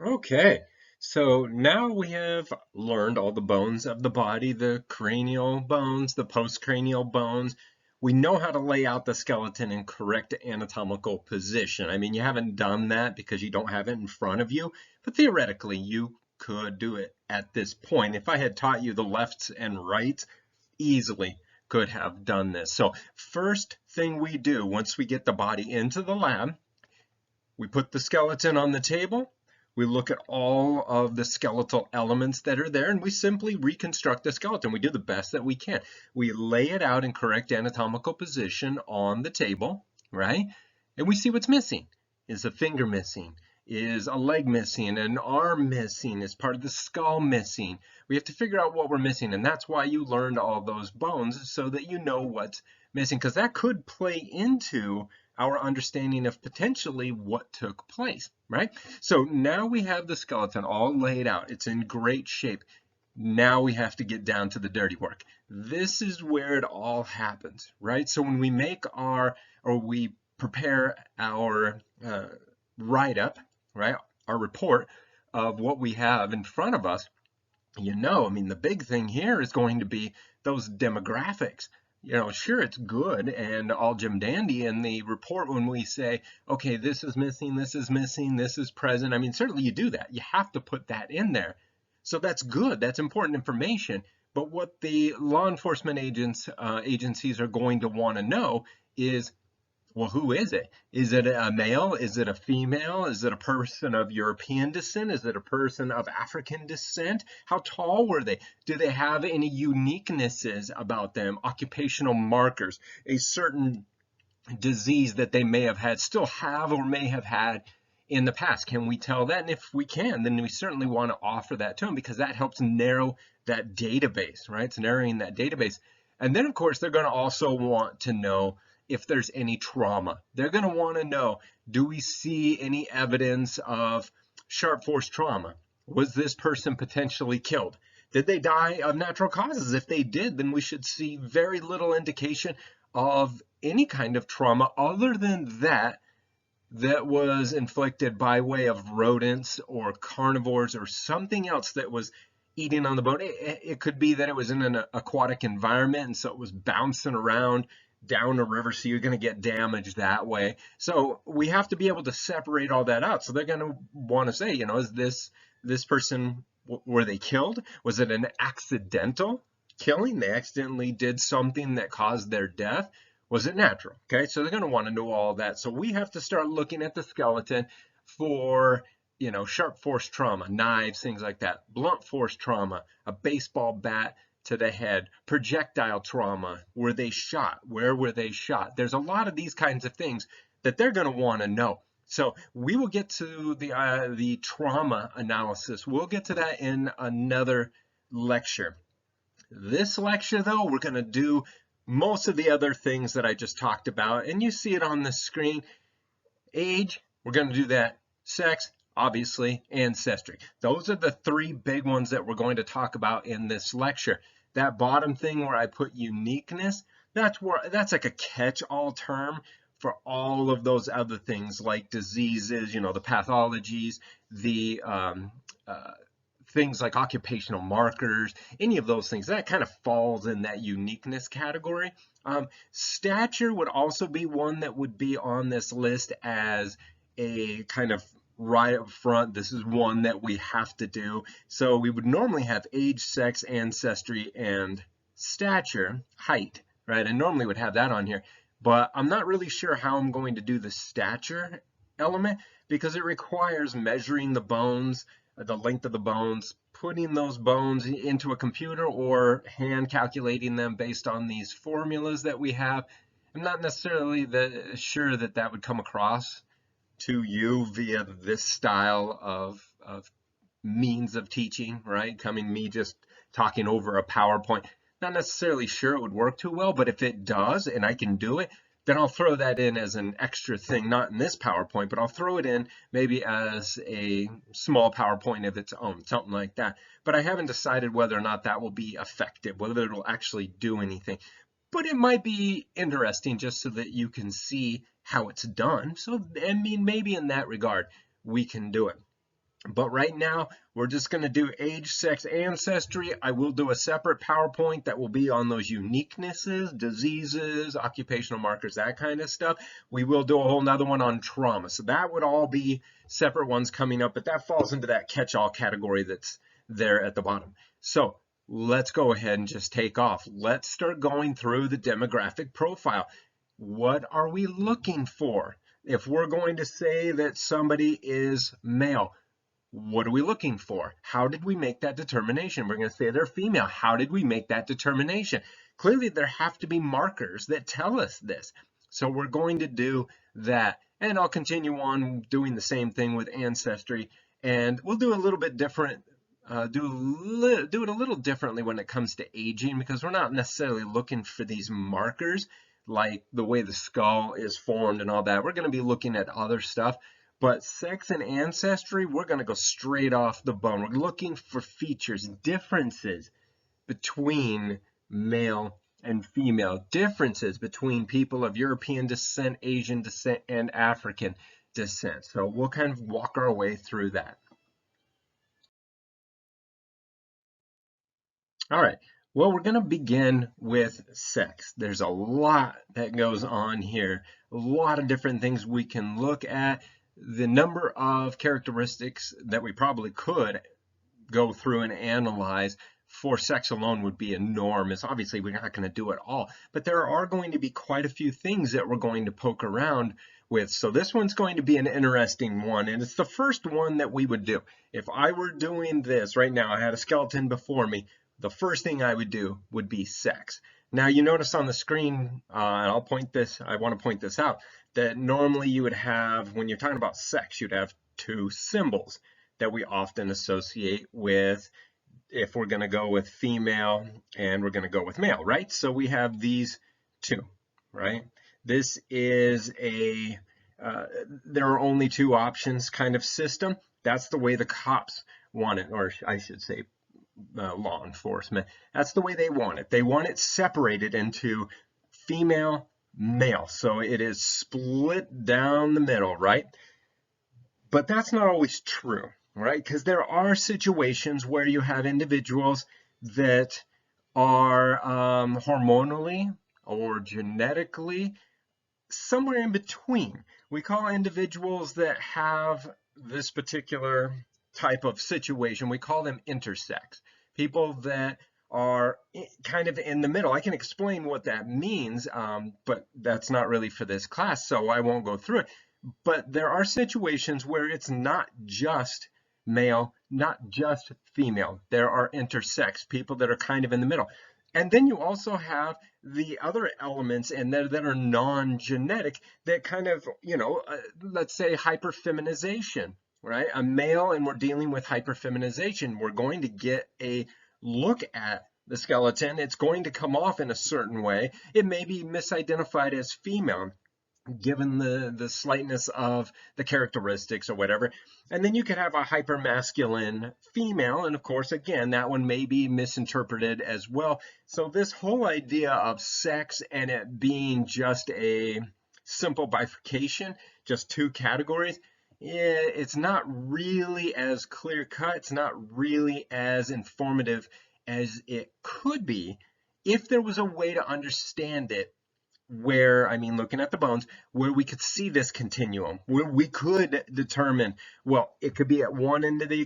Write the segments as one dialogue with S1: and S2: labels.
S1: Okay, so now we have learned all the bones of the body, the cranial bones, the postcranial bones. We know how to lay out the skeleton in correct anatomical position. I mean, you haven't done that because you don't have it in front of you, but theoretically, you could do it at this point. If I had taught you the lefts and rights, easily could have done this. So first thing we do once we get the body into the lab, we put the skeleton on the table. We look at all of the skeletal elements that are there and we simply reconstruct the skeleton. We do the best that we can. We lay it out in correct anatomical position on the table, right? And we see what's missing. Is a finger missing? Is a leg missing? An arm missing? Is part of the skull missing? We have to figure out what we're missing, and that's why you learned all those bones so that you know what's missing, because that could play into our understanding of potentially what took place, right? So now we have the skeleton all laid out. It's in great shape. Now we have to get down to the dirty work. This is where it all happens, right? So when we make or we prepare our write-up, right, our report of what we have in front of us, I mean, the big thing here is going to be those demographics. Sure, it's good and all Jim Dandy in the report when we say, okay, this is missing, this is present. I mean, certainly you do that. You have to put that in there. So that's good. That's important information. But what the law enforcement agencies are going to want to know is, well, who is it? Is it a male? Is it a female? Is it a person of European descent? Is it a person of African descent? How tall were they? Do they have any uniquenesses about them? Occupational markers, a certain disease that they may have had, still have, or may have had in the past. Can we tell that? And if we can, then we certainly want to offer that to them because that helps narrow that database, right? It's narrowing that database. And then, of course, they're going to also want to know if there's any trauma. They're going to want to know, do we see any evidence of sharp force trauma? Was this person potentially killed? Did they die of natural causes? If they did, then we should see very little indication of any kind of trauma other than that was inflicted by way of rodents or carnivores or something else that was eating on the bone. It could be that it was in an aquatic environment and so it was bouncing around down a river, so you're going to get damaged that way. So we have to be able to separate all that out. So they're going to want to say, is this person, were they killed? Was it an accidental killing? They accidentally did something that caused their death? Was it natural? Okay, so they're going to want to know all that. So we have to start looking at the skeleton for, sharp force trauma, knives, things like that, blunt force trauma, a baseball bat to the head, projectile trauma, were they shot? Where were they shot? There's a lot of these kinds of things that they're going to want to know. So we will get to the trauma analysis. We'll get to that in another lecture. This lecture, though, we're going to do most of the other things that I just talked about, and you see it on the screen. Age, we're going to do that. Sex, obviously, ancestry. Those are the three big ones that we're going to talk about in this lecture. That bottom thing where I put uniqueness, that's like a catch-all term for all of those other things like diseases, the pathologies, the things like occupational markers, any of those things, that kind of falls in that uniqueness category. Stature would also be one that would be on this list as a kind of right up front. This is one that we have to do. So we would normally have age, sex, ancestry, and stature, height, right? And normally would have that on here. But I'm not really sure how I'm going to do the stature element because it requires measuring the bones, the length of the bones, putting those bones into a computer or hand calculating them based on these formulas that we have. I'm not necessarily sure that that would come across to you via this style of means of teaching, right? Me just talking over a PowerPoint. Not necessarily sure it would work too well, but if it does and I can do it, then I'll throw that in as an extra thing, not in this PowerPoint, but I'll throw it in maybe as a small PowerPoint of its own, something like that. But I haven't decided whether or not that will be effective, whether it will actually do anything. But it might be interesting just so that you can see how it's done. So, I mean, maybe in that regard, we can do it. But right now, we're just going to do age, sex, ancestry. I will do a separate PowerPoint that will be on those uniquenesses, diseases, occupational markers, that kind of stuff. We will do a whole nother one on trauma. So that would all be separate ones coming up, but that falls into that catch-all category that's there at the bottom. So let's go ahead and just take off. Let's start going through the demographic profile. What are we looking for? If we're going to say that somebody is male, what are we looking for? How did we make that determination? We're going to say they're female. How did we make that determination? Clearly, there have to be markers that tell us this. So we're going to do that. And I'll continue on doing the same thing with ancestry. And we'll do a little bit different, do it a little differently when it comes to aging, because we're not necessarily looking for these markers like the way the skull is formed and all that. We're going to be looking at other stuff. But sex and ancestry, we're going to go straight off the bone. We're looking for features, differences between male and female, differences between people of European descent, Asian descent, and African descent. So we'll kind of walk our way through that. All right. Well, we're going to begin with sex. There's a lot that goes on here, a lot of different things we can look at. The number of characteristics that we probably could go through and analyze for sex alone would be enormous. Obviously, we're not going to do it all, but there are going to be quite a few things that we're going to poke around with. So this one's going to be an interesting one, and it's the first one that we would do. If I were doing this right now, I had a skeleton before me, the first thing I would do would be sex. Now you notice on the screen, and I want to point this out, that normally you would have, when you're talking about sex, you'd have two symbols that we often associate with if we're going to go with female and we're going to go with male, right? So we have these two, right? This is a, there are only two options kind of system. That's the way the cops want it, or I should say law enforcement. That's the way they want it. They want it separated into female, male. So it is split down the middle, right? But that's not always true, right? Because there are situations where you have individuals that are hormonally or genetically somewhere in between. We call individuals that have this particular type of situation, we call them intersex. People that are kind of in the middle. I can explain what that means, but that's not really for this class, so I won't go through it. But there are situations where it's not just male, not just female. There are intersex, people that are kind of in the middle. And then you also have the other elements in there that are non-genetic that kind of, let's say hyperfeminization, right? A male, and we're dealing with hyperfeminization. We're going to get a look at the skeleton. It's going to come off in a certain way. It may be misidentified as female, given the slightness of the characteristics or whatever. And then you could have a hypermasculine female, and of course, again, that one may be misinterpreted as well. So this whole idea of sex and it being just a simple bifurcation, just two categories, it's not really as clear cut, it's not really as informative as it could be if there was a way to understand it where, looking at the bones, where we could see this continuum, where we could determine, well, it could be at one end of the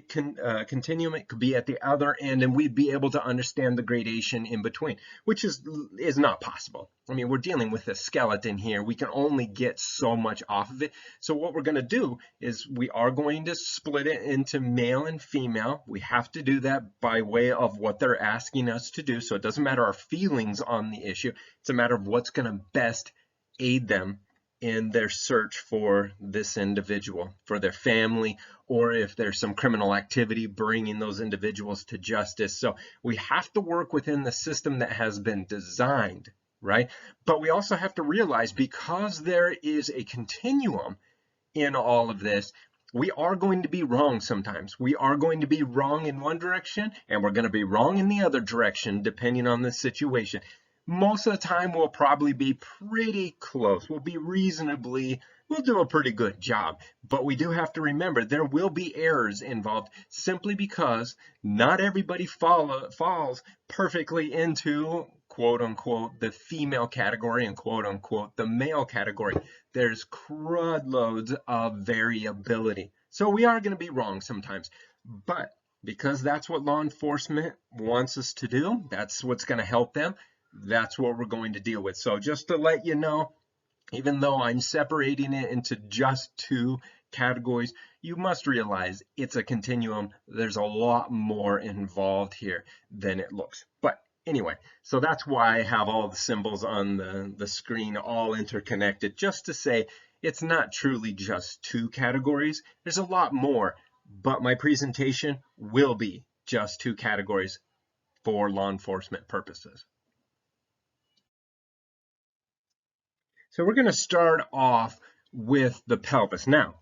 S1: continuum, it could be at the other end, and we'd be able to understand the gradation in between, which is not possible. We're dealing with a skeleton here. We can only get so much off of it. So what we're going to do is we are going to split it into male and female. We have to do that by way of what they're asking us to do. So it doesn't matter our feelings on the issue. It's a matter of what's going to best aid them in their search for this individual, for their family, or if there's some criminal activity, bringing those individuals to justice. So we have to work within the system that has been designed, right? But we also have to realize, because there is a continuum in all of this, we are going to be wrong sometimes. We are going to be wrong in one direction, and we're going to be wrong in the other direction, depending on the situation. Most of the time, we'll probably be pretty close. We'll be reasonably we'll do a pretty good job. But we do have to remember there will be errors involved simply because not everybody falls perfectly into quote unquote the female category and quote unquote the male category. There's crud loads of variability. So we are going to be wrong sometimes. But because that's what law enforcement wants us to do, that's what's going to help them. That's what we're going to deal with. So just to let you know, even though I'm separating it into just two categories, you must realize it's a continuum. There's a lot more involved here than it looks. But anyway, so that's why I have all the symbols on the screen all interconnected, just to say it's not truly just two categories. There's a lot more, but my presentation will be just two categories for law enforcement purposes. So we're going to start off with the pelvis. Now,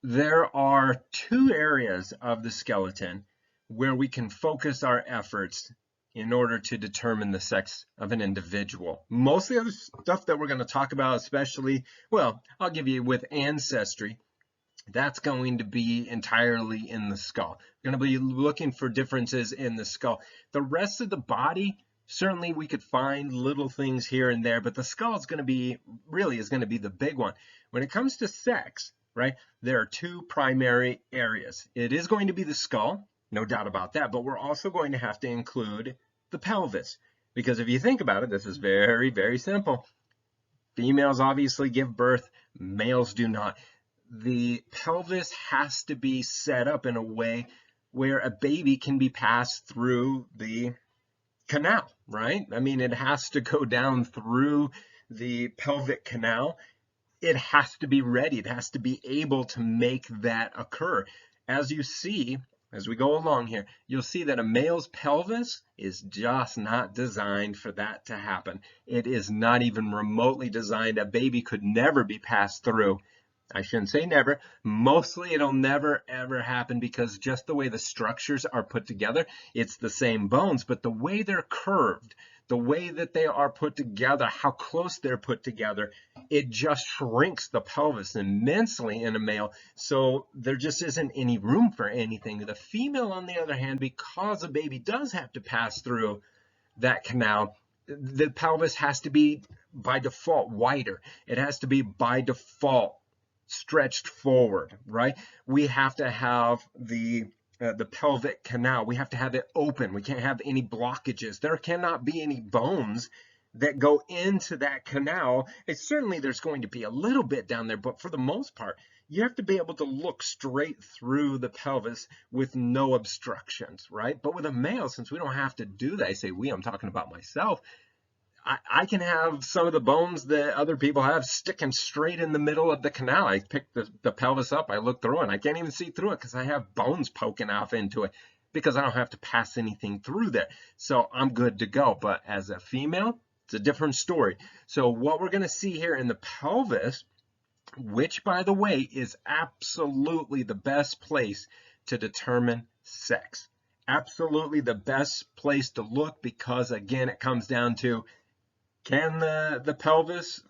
S1: there are two areas of the skeleton where we can focus our efforts in order to determine the sex of an individual. Most of the other stuff that we're going to talk about, especially, well, I'll give you with ancestry, that's going to be entirely in the skull. We're going to be looking for differences in the skull. The rest of the body, certainly we could find little things here and there, but the skull is going to be, really is going to be the big one. When it comes to sex, right, there are two primary areas. It is going to be the skull, no doubt about that, but we're also going to have to include the pelvis. Because if you think about it, this is very, very simple. Females obviously give birth, males do not. The pelvis has to be set up in a way where a baby can be passed through the canal, right? I mean, it has to go down through the pelvic canal. It has to be ready. It has to be able to make that occur. As you see, as we go along here, you'll see that a male's pelvis is just not designed for that to happen. It is not even remotely designed. A baby could never be passed through. I shouldn't say never. Mostly it'll never ever happen because just the way the structures are put together, it's the same bones, but the way they're curved, the way that they are put together, how close they're put together, it just shrinks the pelvis immensely in a male. So there just isn't any room for anything. The female, on the other hand, because a baby does have to pass through that canal, the pelvis has to be by default wider. It has to be by default stretched forward, right? We have to have the pelvic canal. We have to have it open. We can't have any blockages. There cannot be any bones that go into that canal. Certainly there's going to be a little bit down there, but for the most part, you have to be able to look straight through the pelvis with no obstructions, right? But with a male, since we don't have to do that, I say we, I'm talking about myself, I can have some of the bones that other people have sticking straight in the middle of the canal. I pick the pelvis up, I look through it, and I can't even see through it because I have bones poking off into it because I don't have to pass anything through there. So I'm good to go. But as a female, it's a different story. So what we're going to see here in the pelvis, which by the way is absolutely the best place to determine sex. Absolutely the best place to look because again, it comes down to, can the pelvis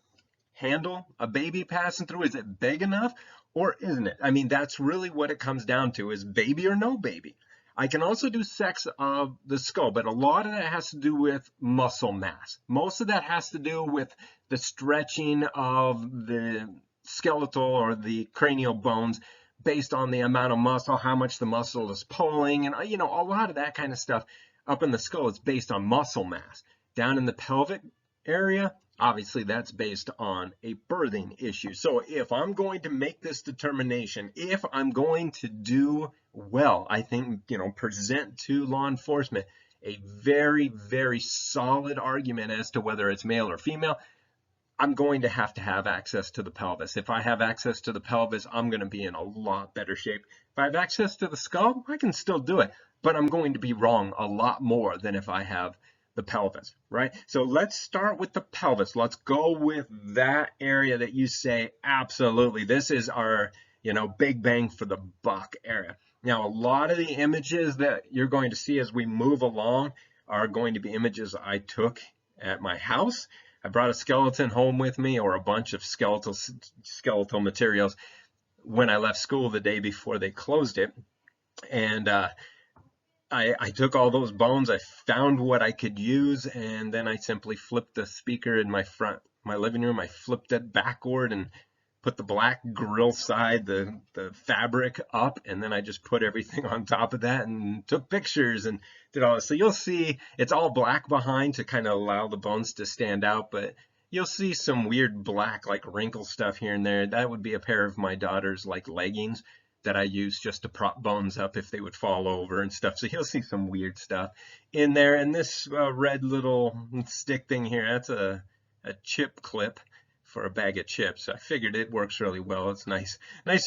S1: handle a baby passing through? Is it big enough or isn't it? I mean, that's really what it comes down to, is baby or no baby. I can also do sex of the skull, but a lot of that has to do with muscle mass. Most of that has to do with the stretching of the skeletal or the cranial bones based on the amount of muscle, how much the muscle is pulling, and a lot of that kind of stuff up in the skull is based on muscle mass. Down in the pelvic area, obviously that's based on a birthing issue. So if I'm going to make this determination, if I'm going to do well, I think, present to law enforcement a very, very solid argument as to whether it's male or female, I'm going to have access to the pelvis. If I have access to the pelvis, I'm going to be in a lot better shape. If I have access to the skull, I can still do it, but I'm going to be wrong a lot more than if I have the pelvis, right? So let's start with the pelvis. Let's go with that area that you say, absolutely, this is our, big bang for the buck area. Now, a lot of the images that you're going to see as we move along are going to be images I took at my house. I brought a skeleton home with me, or a bunch of skeletal materials, when I left school the day before they closed it. And I took all those bones, I found what I could use, and then I simply flipped the speaker in my living room. I flipped it backward and put the black grill side, the fabric up, and then I just put everything on top of that and took pictures and did all this. So you'll see it's all black behind to kind of allow the bones to stand out, but you'll see some weird black like wrinkle stuff here and there. That would be a pair of my daughter's like leggings that I use just to prop bones up if they would fall over and stuff. So you'll see some weird stuff in there. And this red little stick thing here, that's a chip clip for a bag of chips. I figured it works really well. It's nice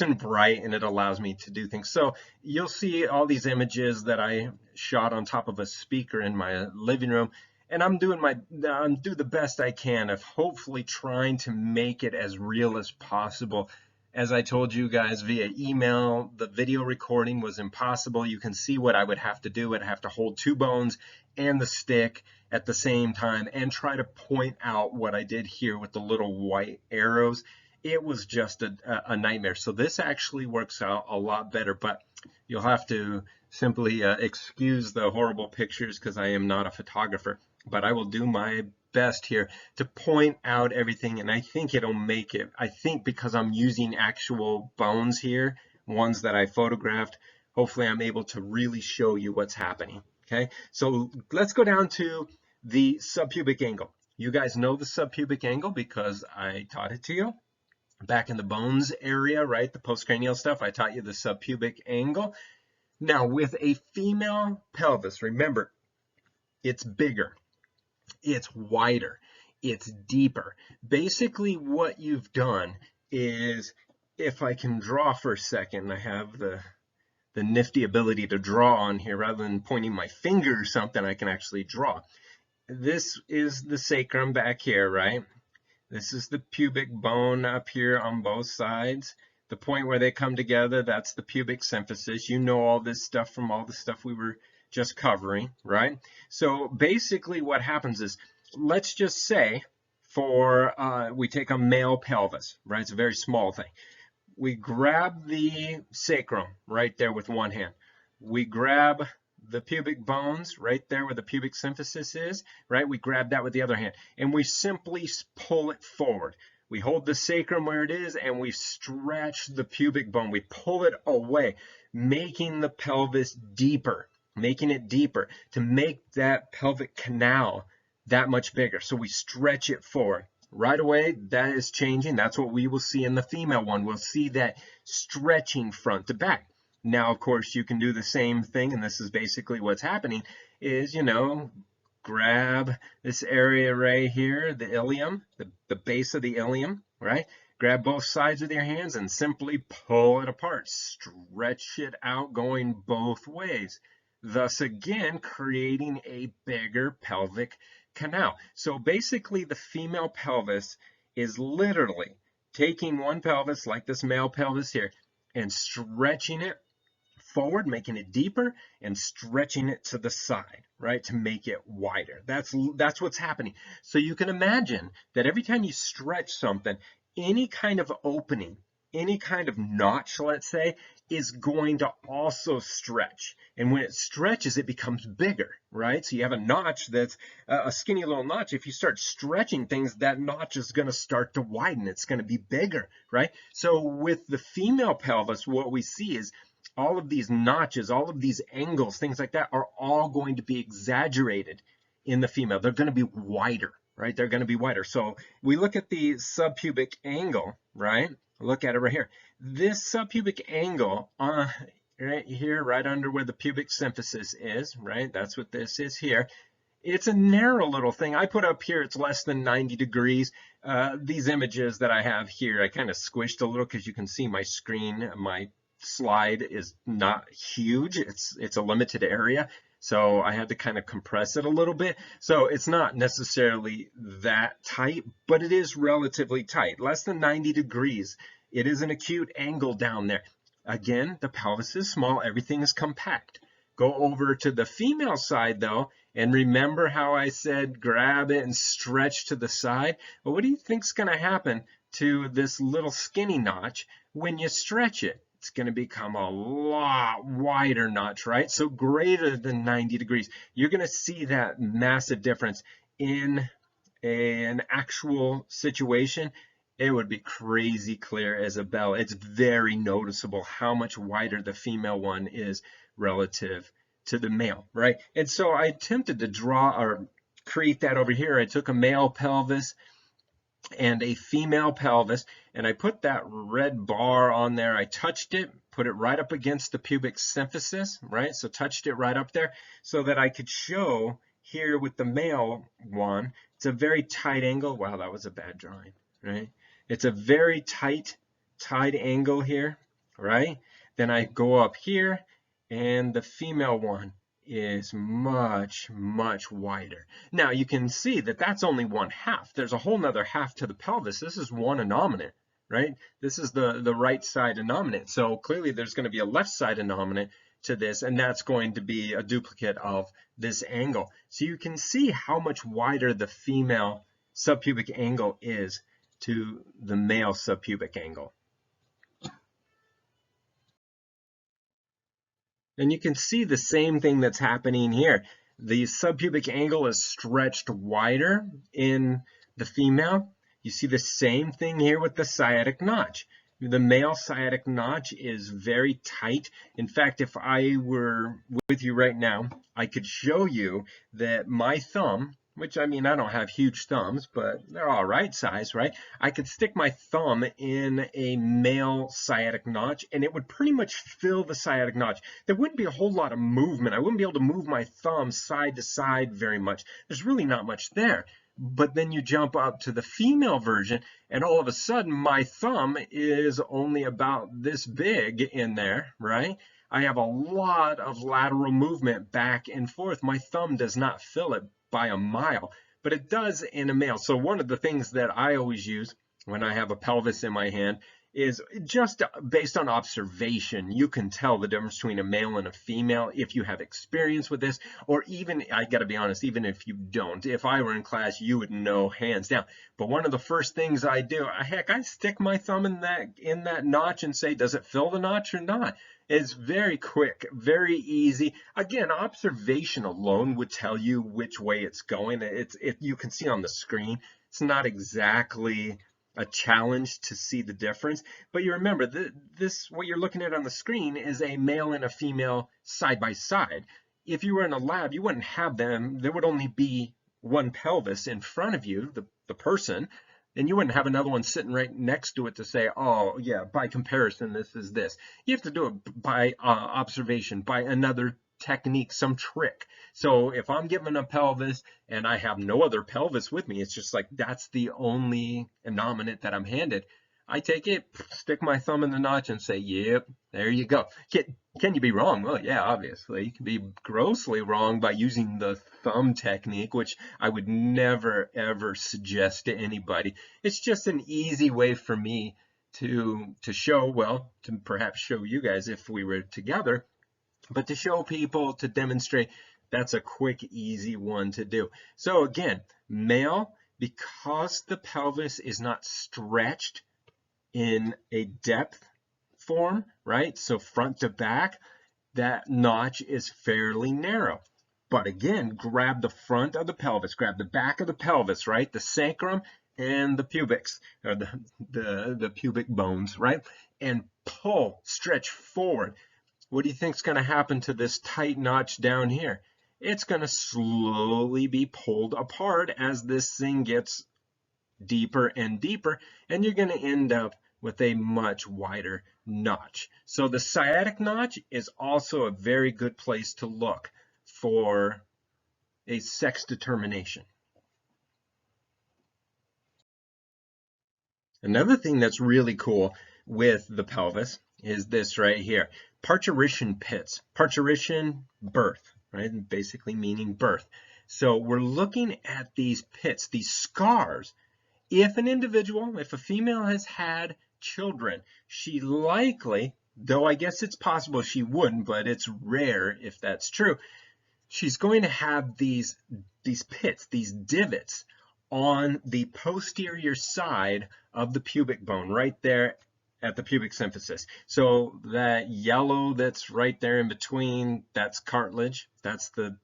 S1: and bright, and it allows me to do things. So you'll see all these images that I shot on top of a speaker in my living room, and I'm doing the best I can of hopefully trying to make it as real as possible. As I told you guys via email, the video recording was impossible. You can see what I would have to do. I'd have to hold two bones and the stick at the same time and try to point out what I did here with the little white arrows. It was just a nightmare. So this actually works out a lot better, but you'll have to simply excuse the horrible pictures because I am not a photographer, but I will do my best here to point out everything, and I think it'll make it. I think because I'm using actual bones here, ones that I photographed, hopefully I'm able to really show you what's happening. Okay, so let's go down to the subpubic angle. You guys know the subpubic angle because I taught it to you back in the bones area, right? The postcranial stuff, I taught you the subpubic angle. Now with a female pelvis, remember, it's bigger, it's wider, it's deeper. Basically what you've done is, if I can draw for a second, I have the nifty ability to draw on here. Rather than pointing my finger or something, I can actually draw. This is the sacrum back here, right? This is the pubic bone up here on both sides. The point where they come together, that's the pubic symphysis. You know all this stuff from all the stuff we were just covering, right? So basically what happens is, let's just say we take a male pelvis, right? It's a very small thing. We grab the sacrum right there with one hand. We grab the pubic bones right there where the pubic symphysis is, right? We grab that with the other hand, and we simply pull it forward. We hold the sacrum where it is, and we stretch the pubic bone. We pull it away, making the pelvis deeper, making it deeper to make that pelvic canal that much bigger. So we stretch it forward. Right away, that is changing. That's what we will see in the female one. We'll see that stretching front to back. Now, of course, you can do the same thing, and this is basically what's happening, is, grab this area right here, the ilium, the base of the ilium, right? Grab both sides with your hands and simply pull it apart. Stretch it out going both ways. Thus, again, creating a bigger pelvic canal. So basically, the female pelvis is literally taking one pelvis, like this male pelvis here, and stretching it forward, making it deeper, and stretching it to the side, right, to make it wider. That's what's happening. So you can imagine that every time you stretch something, any kind of opening, any kind of notch, let's say, is going to also stretch. And when it stretches, it becomes bigger, right? So you have a notch that's a skinny little notch. If you start stretching things, that notch is going to start to widen. It's going to be bigger, right? So with the female pelvis, what we see is all of these notches, all of these angles, things like that, are all going to be exaggerated in the female. They're going to be wider, right? They're going to be wider. So we look at the subpubic angle, right? Look at it right here. This subpubic angle right here, right under where the pubic symphysis is, right? That's what this is here. It's a narrow little thing. I put up here, it's less than 90 degrees. These images that I have here, I kind of squished a little because you can see my screen, my slide is not huge. It's a limited area. So I had to kind of compress it a little bit. So it's not necessarily that tight, but it is relatively tight, less than 90 degrees. It is an acute angle down there. Again, the pelvis is small, everything is compact. Go over to the female side though, and remember how I said grab it and stretch to the side? Well, what do you think's going to happen to this little skinny notch when you stretch it? It's going to become a lot wider notch, right? So greater than 90 degrees. You're going to see that massive difference in an actual situation. It would be crazy clear as a bell. It's very noticeable how much wider the female one is relative to the male, right? And so I attempted to draw or create that over here. I took a male pelvis and a female pelvis, and I put that red bar on there. I touched it, put it right up against the pubic symphysis, right? So touched it right up there so that I could show here with the male one, it's a very tight angle. Wow, that was a bad drawing, right? It's a very tight angle here, right? Then I go up here, and the female one is much, much wider. Now you can see that that's only one half. There's a whole nother half to the pelvis. This is one innominate, right? This is the right side innominate. So clearly there's going to be a left side innominate to this, and that's going to be a duplicate of this angle. So you can see how much wider the female subpubic angle is to the male subpubic angle. And you can see the same thing that's happening here. The subpubic angle is stretched wider in the female. You see the same thing here with the sciatic notch. The male sciatic notch is very tight. In fact, if I were with you right now, I could show you that my thumb, which I mean, I don't have huge thumbs, but they're all right size, right? I could stick my thumb in a male sciatic notch and it would pretty much fill the sciatic notch. There wouldn't be a whole lot of movement. I wouldn't be able to move my thumb side to side very much. There's really not much there. But then you jump up to the female version and all of a sudden my thumb is only about this big in there, right? I have a lot of lateral movement back and forth. My thumb does not fill it by a mile, but it does in a male. So one of the things that I always use when I have a pelvis in my hand is just based on observation. You can tell the difference between a male and a female if you have experience with this, or even, I gotta be honest, even if you don't. If I were in class, you would know hands down. But one of the first things I do, heck, I stick my thumb in that notch and say, does it fill the notch or not? It's very quick, very easy. Again, observation alone would tell you which way it's going. You can see on the screen, it's not exactly a challenge to see the difference. But you remember, what you're looking at on the screen is a male and a female side by side. If you were in a lab, you wouldn't have them. There would only be one pelvis in front of you, the person, and you wouldn't have another one sitting right next to it to say, oh, yeah, by comparison, this is this. You have to do it by observation, by another technique, some trick. So if I'm given a pelvis and I have no other pelvis with me, it's just like that's the only innominate that I'm handed. I take it, stick my thumb in the notch and say, yep, there you go. Can you be wrong? Well, yeah, obviously. You can be grossly wrong by using the thumb technique, which I would never, ever suggest to anybody. It's just an easy way for me to show, well, to perhaps show you guys if we were together, but to show people, to demonstrate, that's a quick, easy one to do. So again, male, because the pelvis is not stretched in a depth form, right? So front to back, that notch is fairly narrow. But again, grab the front of the pelvis, grab the back of the pelvis, right? The sacrum and the pubics, or the pubic bones, right? And pull, stretch forward. What do you think is going to happen to this tight notch down here? It's going to slowly be pulled apart as this thing gets deeper and deeper, and you're going to end up with a much wider notch. So the sciatic notch is also a very good place to look for a sex determination. Another thing that's really cool with the pelvis is this right here. Parturition pits. Parturition, birth, right? Basically meaning birth. So we're looking at these pits, these scars. If an individual, if a female has had children, she likely, though I guess it's possible she wouldn't, but it's rare if that's true. She's going to have these pits, these divots on the posterior side of the pubic bone, right there at the pubic symphysis. So that yellow that's right there in between, that's cartilage. That's the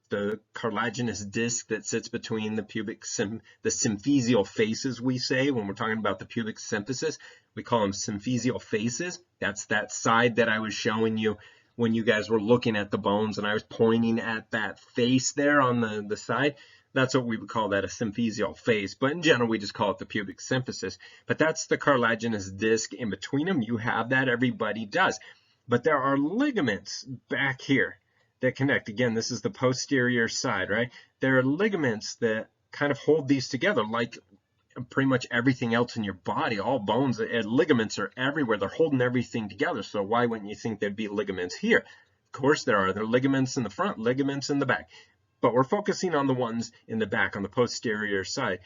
S1: cartilaginous disc that sits between the the symphysial faces, we say when we're talking about the pubic symphysis. We call them symphysial faces. That's that side that I was showing you when you guys were looking at the bones and I was pointing at that face there on the side. That's what we would call that, a symphysial face. But in general, we just call it the pubic symphysis. But that's the cartilaginous disc in between them. You have that, everybody does. But there are ligaments back here that connect. Again, this is the posterior side, right? There are ligaments that kind of hold these together, like pretty much everything else in your body. All bones and ligaments are everywhere. They're holding everything together. So why wouldn't you think there'd be ligaments here? Of course there are. There are ligaments in the front, ligaments in the back. But we're focusing on the ones in the back, on the posterior side.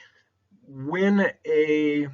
S1: When a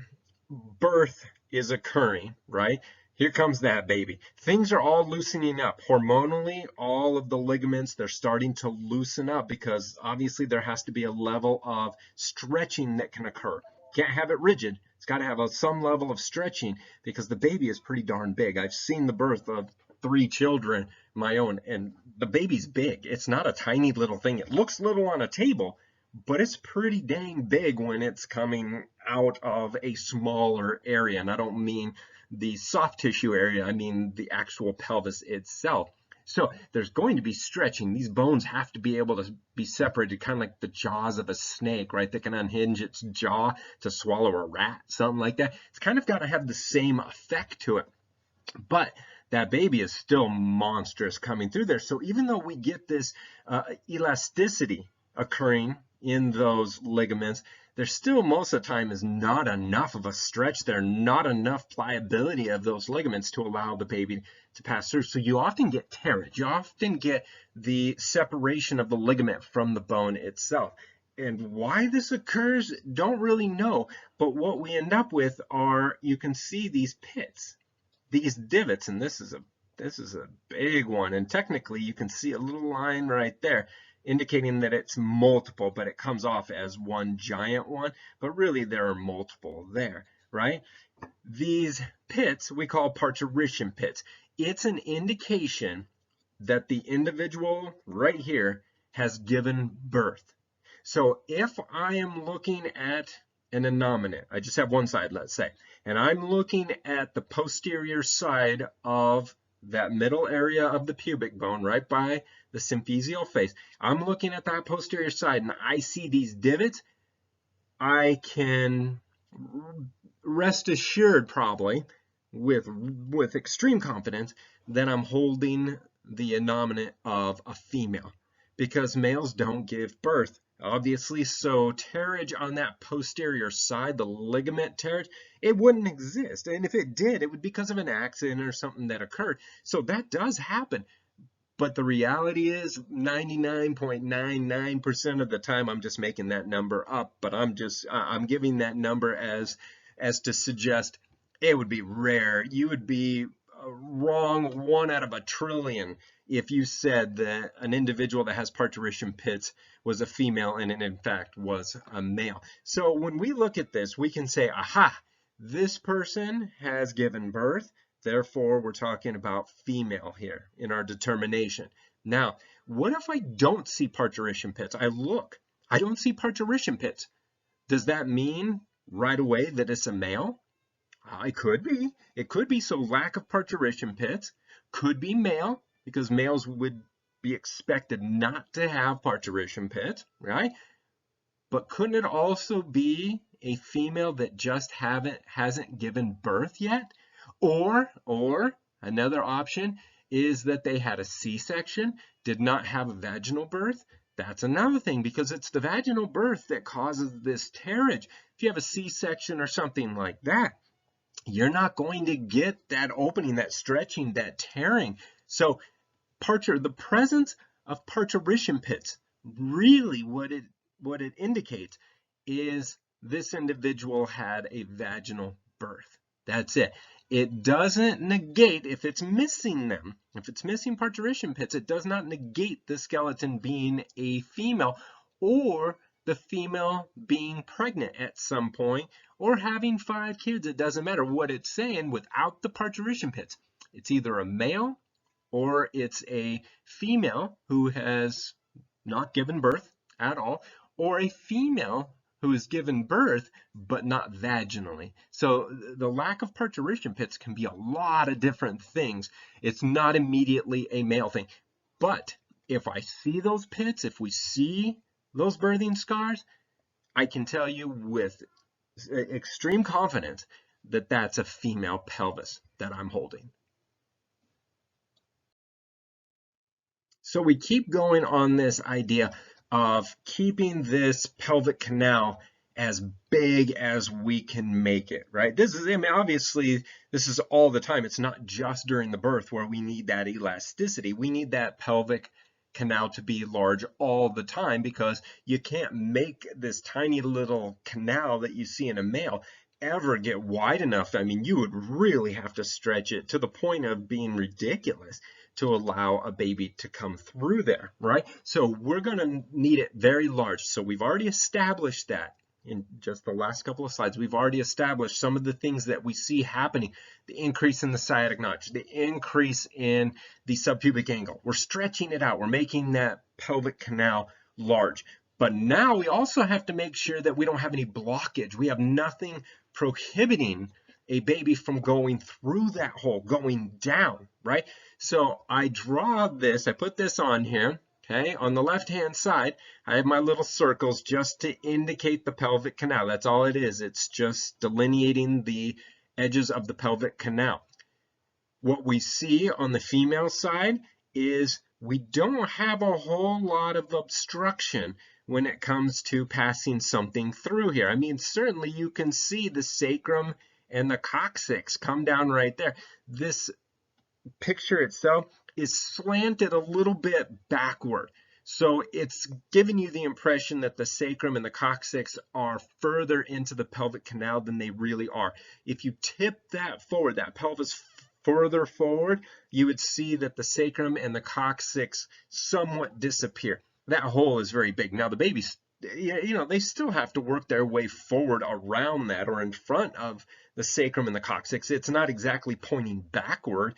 S1: birth is occurring, right? Here comes that baby. Things are all loosening up. Hormonally, all of the ligaments, they're starting to loosen up because obviously there has to be a level of stretching that can occur. Can't have it rigid. It's got to have some level of stretching because the baby is pretty darn big. I've seen the birth of 3 children, my own, and the baby's big. It's not a tiny little thing. It looks little on a table, but it's pretty dang big when it's coming out of a smaller area. And I don't mean the soft tissue area, I mean the actual pelvis itself. So there's going to be stretching. These bones have to be able to be separated, kind of like the jaws of a snake, right? That can unhinge its jaw to swallow a rat, something like that. It's kind of got to have the same effect to it. But that baby is still monstrous coming through there. So even though we get this elasticity occurring in those ligaments, there still most of the time is not enough of a stretch there, not enough pliability of those ligaments to allow the baby to pass through. So you often get tearage. You often get the separation of the ligament from the bone itself. And why this occurs, don't really know. But what we end up with are, you can see these pits, these divots, and this is a big one. And technically you can see a little line right there indicating that it's multiple, but it comes off as one giant one, but really there are multiple there, right? These pits we call parturition pits. It's an indication that the individual right here has given birth. So if I am looking at an innominate, I just have one side, let's say, and I'm looking at the posterior side of that middle area of the pubic bone right by the symphysial face, I'm looking at that posterior side and I see these divots, I can rest assured probably with extreme confidence that I'm holding the innominate of a female, because males don't give birth, obviously. So tearage on that posterior side, the ligament tearage, it wouldn't exist. And if it did, it would be because of an accident or something that occurred. So that does happen. But the reality is 99.99% of the time I'm just making that number up, but I'm giving that number as to suggest it would be rare. You would be wrong 1 out of a trillion if you said that an individual that has parturition pits was a female and it in fact was a male. So when we look at this, we can say, aha, this person has given birth. Therefore, we're talking about female here in our determination. Now, what if I don't see parturition pits? I don't see parturition pits. Does that mean right away that it's a male? It could be. It could be. So lack of parturition pits could be male, because males would be expected not to have parturition pits, right? But couldn't it also be a female that just hasn't given birth yet? Or another option is that they had a C-section, did not have a vaginal birth. That's another thing, because it's the vaginal birth that causes this tearage. If you have a C-section or something like that, you're not going to get that opening, that stretching, that tearing. So the presence of parturition pits, really what it indicates is this individual had a vaginal birth. That's it. It doesn't negate if it's missing them. If it's missing parturition pits, it does not negate the skeleton being a female or the female being pregnant at some point or having 5 kids. It doesn't matter what it's saying without the parturition pits. It's either a male or it's a female who has not given birth at all, or a female who has given birth but not vaginally. So the lack of parturition pits can be a lot of different things. It's not immediately a male thing. But if I see those pits, if we see those birthing scars, I can tell you with extreme confidence that that's a female pelvis that I'm holding. So we keep going on this idea of keeping this pelvic canal as big as we can make it, right? This is, I mean, obviously, this is all the time. It's not just during the birth where we need that elasticity. We need that pelvic canal to be large all the time because you can't make this tiny little canal that you see in a male ever get wide enough. I mean, you would really have to stretch it to the point of being ridiculous to allow a baby to come through there, right? So we're going to need it very large. So we've already established that in just the last couple of slides. We've already established some of the things that we see happening: the increase in the sciatic notch, the increase in the subpubic angle. We're stretching it out. We're making that pelvic canal large. But now we also have to make sure that we don't have any blockage. We have nothing prohibiting a baby from going through that hole, going down, right? So I draw this, I put this on here, okay? On the left-hand side, I have my little circles just to indicate the pelvic canal. That's all it is. It's just delineating the edges of the pelvic canal. What we see on the female side is we don't have a whole lot of obstruction when it comes to passing something through here. I mean, certainly you can see the sacrum and the coccyx come down right there. This picture itself is slanted a little bit backward. So it's giving you the impression that the sacrum and the coccyx are further into the pelvic canal than they really are. If you tip that forward, that pelvis further forward, you would see that the sacrum and the coccyx somewhat disappear. That hole is very big. Now the babies, they still have to work their way forward around that or in front of the sacrum and the coccyx. It's not exactly pointing backward,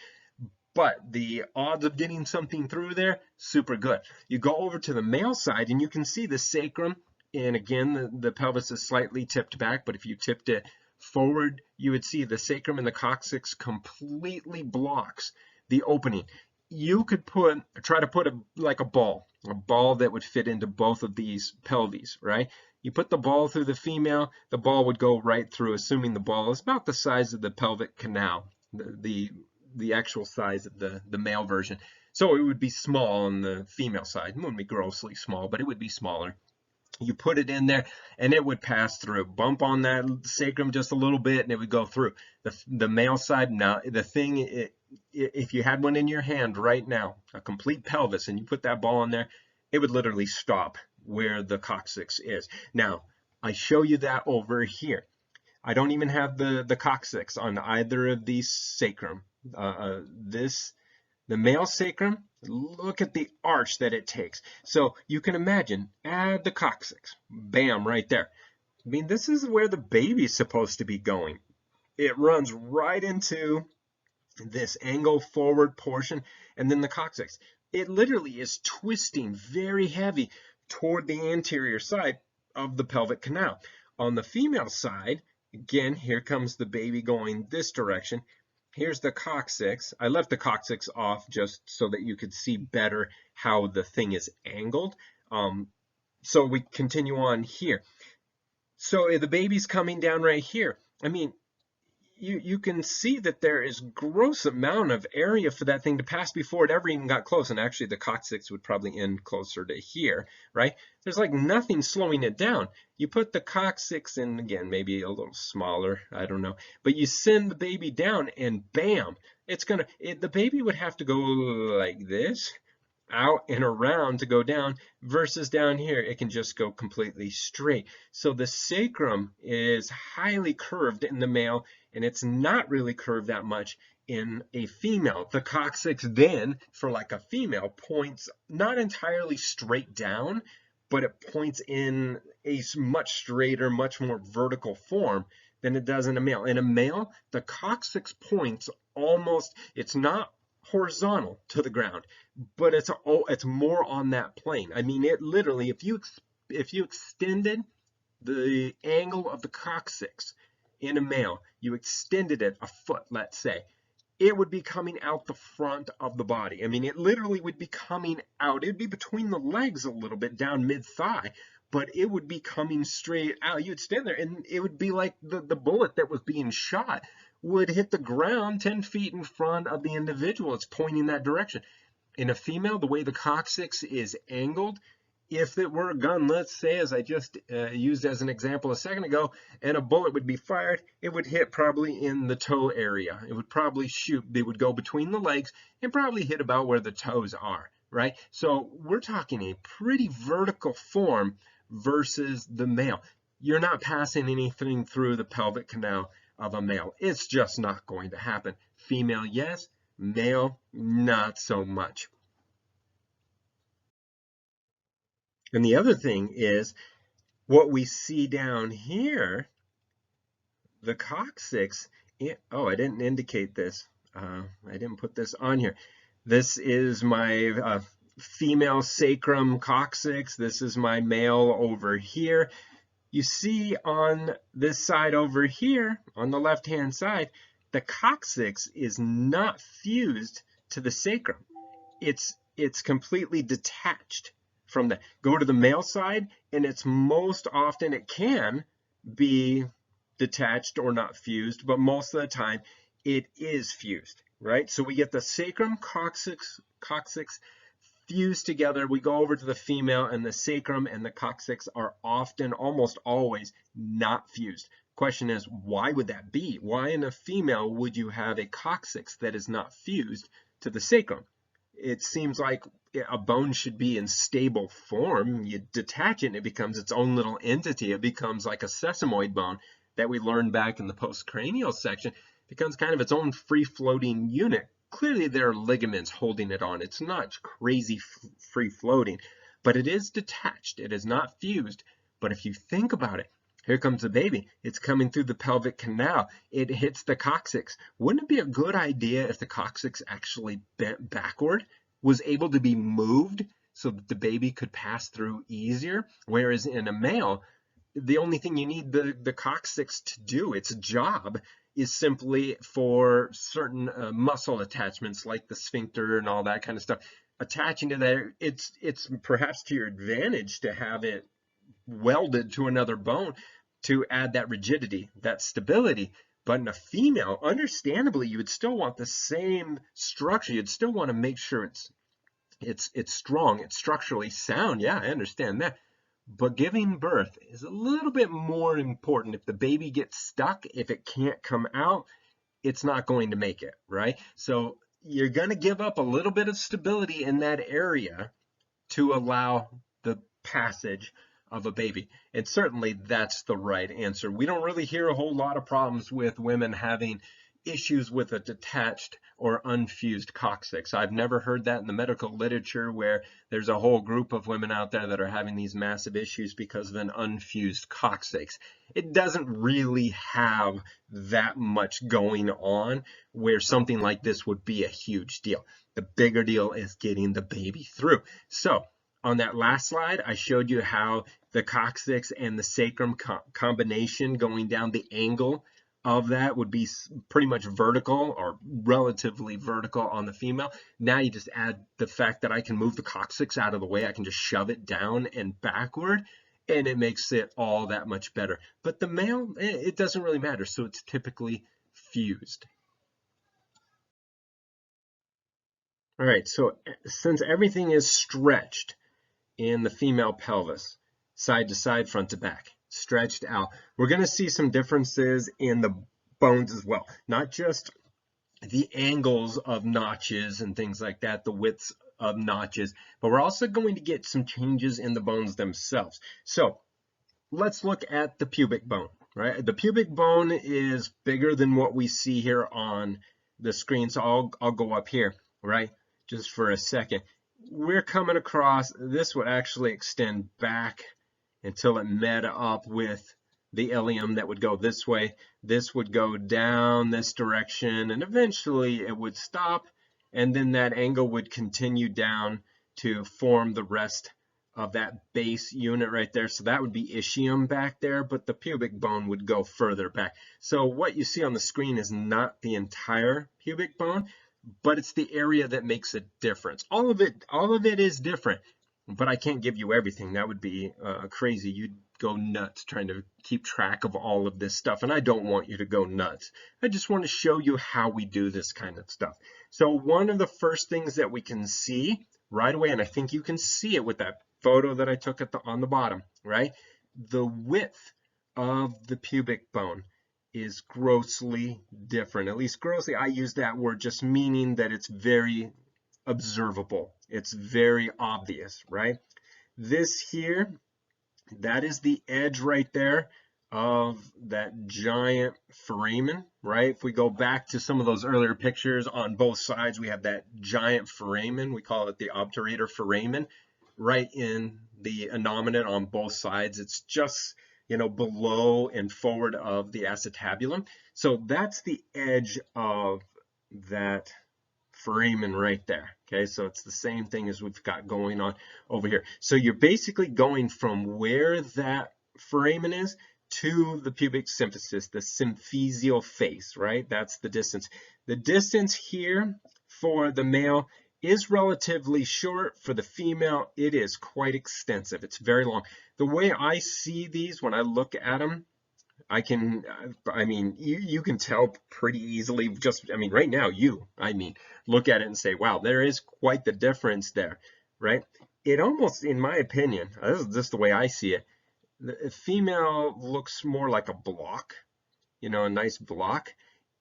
S1: but the odds of getting something through there, super good. You go over to the male side and you can see the sacrum, and again, the pelvis is slightly tipped back, but if you tipped it forward, you would see the sacrum and the coccyx completely blocks the opening. You could try to put a ball that would fit into both of these pelvises, right? You put the ball through the female, the ball would go right through, assuming the ball is about the size of the pelvic canal, the actual size of the male version. So it would be small on the female side. It wouldn't be grossly small, but it would be smaller. You put it in there and it would pass through. Bump on that sacrum just a little bit and it would go through. The male side, now the thing, if you had one in your hand right now, a complete pelvis, and you put that ball in there, it would literally stop where the coccyx is. Now, I show you that over here. I don't even have the coccyx on either of these sacrum. The male sacrum, look at the arch that it takes. So you can imagine, add the coccyx, bam, right there. I mean, this is where the baby's supposed to be going. It runs right into this angle forward portion, and then the coccyx. It literally is twisting very heavy toward the anterior side of the pelvic canal. On the female side, again, here comes the baby going this direction. Here's the coccyx. I left the coccyx off just so that you could see better how the thing is angled. So we continue on here. So the baby's coming down right here. I mean, you can see that there is gross amount of area for that thing to pass before it ever even got close. And actually the coccyx would probably end closer to here, right? There's like nothing slowing it down. You put the coccyx in, again, maybe a little smaller, I don't know, but you send the baby down and bam, the baby would have to go like this, out and around to go down, versus down here it can just go completely straight. So the sacrum is highly curved in the male and it's not really curved that much in a female. The coccyx then, for like a female, points not entirely straight down, but it points in a much straighter, much more vertical form than it does in a male. In a male, the coccyx points almost, it's not horizontal to the ground, but it's more on that plane. I mean, it literally, if you extended the angle of the coccyx in a male, you extended it a foot, let's say, it would be coming out the front of the body. I mean, it literally would be coming out. It'd be between the legs a little bit, down mid-thigh, but it would be coming straight out. You'd stand there, and it would be like the bullet that was being shot would hit the ground 10 feet in front of the individual. It's pointing that direction. In a female, the way the coccyx is angled, if it were a gun, let's say, as I just used as an example a second ago, and a bullet would be fired, it would hit probably in the toe area. It would probably shoot. They would go between the legs and probably hit about where the toes are, right? So we're talking a pretty vertical form versus the male. You're not passing anything through the pelvic canal of a male. It's just not going to happen. Female, yes. Male, not so much. And the other thing is what we see down here, the coccyx. Oh, I didn't indicate this. I didn't put this on here. This is my female sacrum coccyx. This is my male over here. You see on this side over here, on the left-hand side, the coccyx is not fused to the sacrum. It's completely detached from that. Go to the male side, and it's most often, it can be detached or not fused, but most of the time it is fused, right? So we get the sacrum coccyx fused together. We go over to the female, and the sacrum and the coccyx are often, almost always, not fused. Question is, why would that be? Why in a female would you have a coccyx that is not fused to the sacrum? It seems like a bone should be in stable form. You detach it and it becomes its own little entity. It becomes like a sesamoid bone that we learned back in the postcranial section. It becomes kind of its own free-floating unit. Clearly there are ligaments holding it on. It's not crazy free-floating, but it is detached. It is not fused. But if you think about it, here comes the baby. It's coming through the pelvic canal. It hits the coccyx. Wouldn't it be a good idea if the coccyx actually bent backward, was able to be moved so that the baby could pass through easier? Whereas in a male, the only thing you need the coccyx to do, its job, is simply for certain muscle attachments like the sphincter and all that kind of stuff. Attaching to that, it's perhaps to your advantage to have it welded to another bone to add that rigidity, that stability. But in a female, understandably, you would still want the same structure. You'd still want to make sure it's strong, it's structurally sound. Yeah, I understand that. But giving birth is a little bit more important. If the baby gets stuck, if it can't come out, it's not going to make it, right? So you're going to give up a little bit of stability in that area to allow the passage of a baby. And certainly that's the right answer. We don't really hear a whole lot of problems with women having issues with a detached or unfused coccyx. I've never heard that in the medical literature where there's a whole group of women out there that are having these massive issues because of an unfused coccyx. It doesn't really have that much going on where something like this would be a huge deal. The bigger deal is getting the baby through. So on that last slide, I showed you how the coccyx and the sacrum combination going down the angle of that would be pretty much vertical or relatively vertical on the female. Now you just add the fact that I can move the coccyx out of the way. I can just shove it down and backward, and it makes it all that much better. But the male, it doesn't really matter, so it's typically fused. All right, so since everything is stretched in the female pelvis, side to side, front to back, stretched out, we're going to see some differences in the bones as well. Not just the angles of notches and things like that, the widths of notches, but we're also going to get some changes in the bones themselves. So let's look at the pubic bone. right? The pubic bone is bigger than what we see here on the screen, so I'll go up here, right? Just for a second. We're coming across, this would actually extend back until it met up with the ilium that would go this way. This would go down this direction, and eventually it would stop, and then that angle would continue down to form the rest of that base unit right there. So that would be ischium back there, but the pubic bone would go further back. So what you see on the screen is not the entire pubic bone, but it's the area that makes a difference. All of it is different, but I can't give you everything. That would be crazy. You'd go nuts trying to keep track of all of this stuff, and I don't want you to go nuts. I just want to show you how we do this kind of stuff. So one of the first things that we can see right away, and I think you can see it with that photo that I took on the bottom, right? The width of the pubic bone is grossly different. At least grossly, I use that word just meaning that it's very observable. It's very obvious, right? This here, that is the edge right there of that giant foramen, right? If we go back to some of those earlier pictures, on both sides we have that giant foramen. We call it the obturator foramen, right in the innominate on both sides. It's just, you know, below and forward of the acetabulum. So that's the edge of that foramen right there. Okay, so it's the same thing as we've got going on over here. So you're basically going from where that foramen is to the pubic symphysis, the symphysial face, right? That's the distance. The distance here for the male is relatively short. For the female, it is quite extensive. It's very long. The way I see these when I look at them, I mean, you can tell pretty easily just, I mean, right now, look at it and say, wow, there is quite the difference there, right? It almost, in my opinion, this is just the way I see it, the female looks more like a block, you know, a nice block.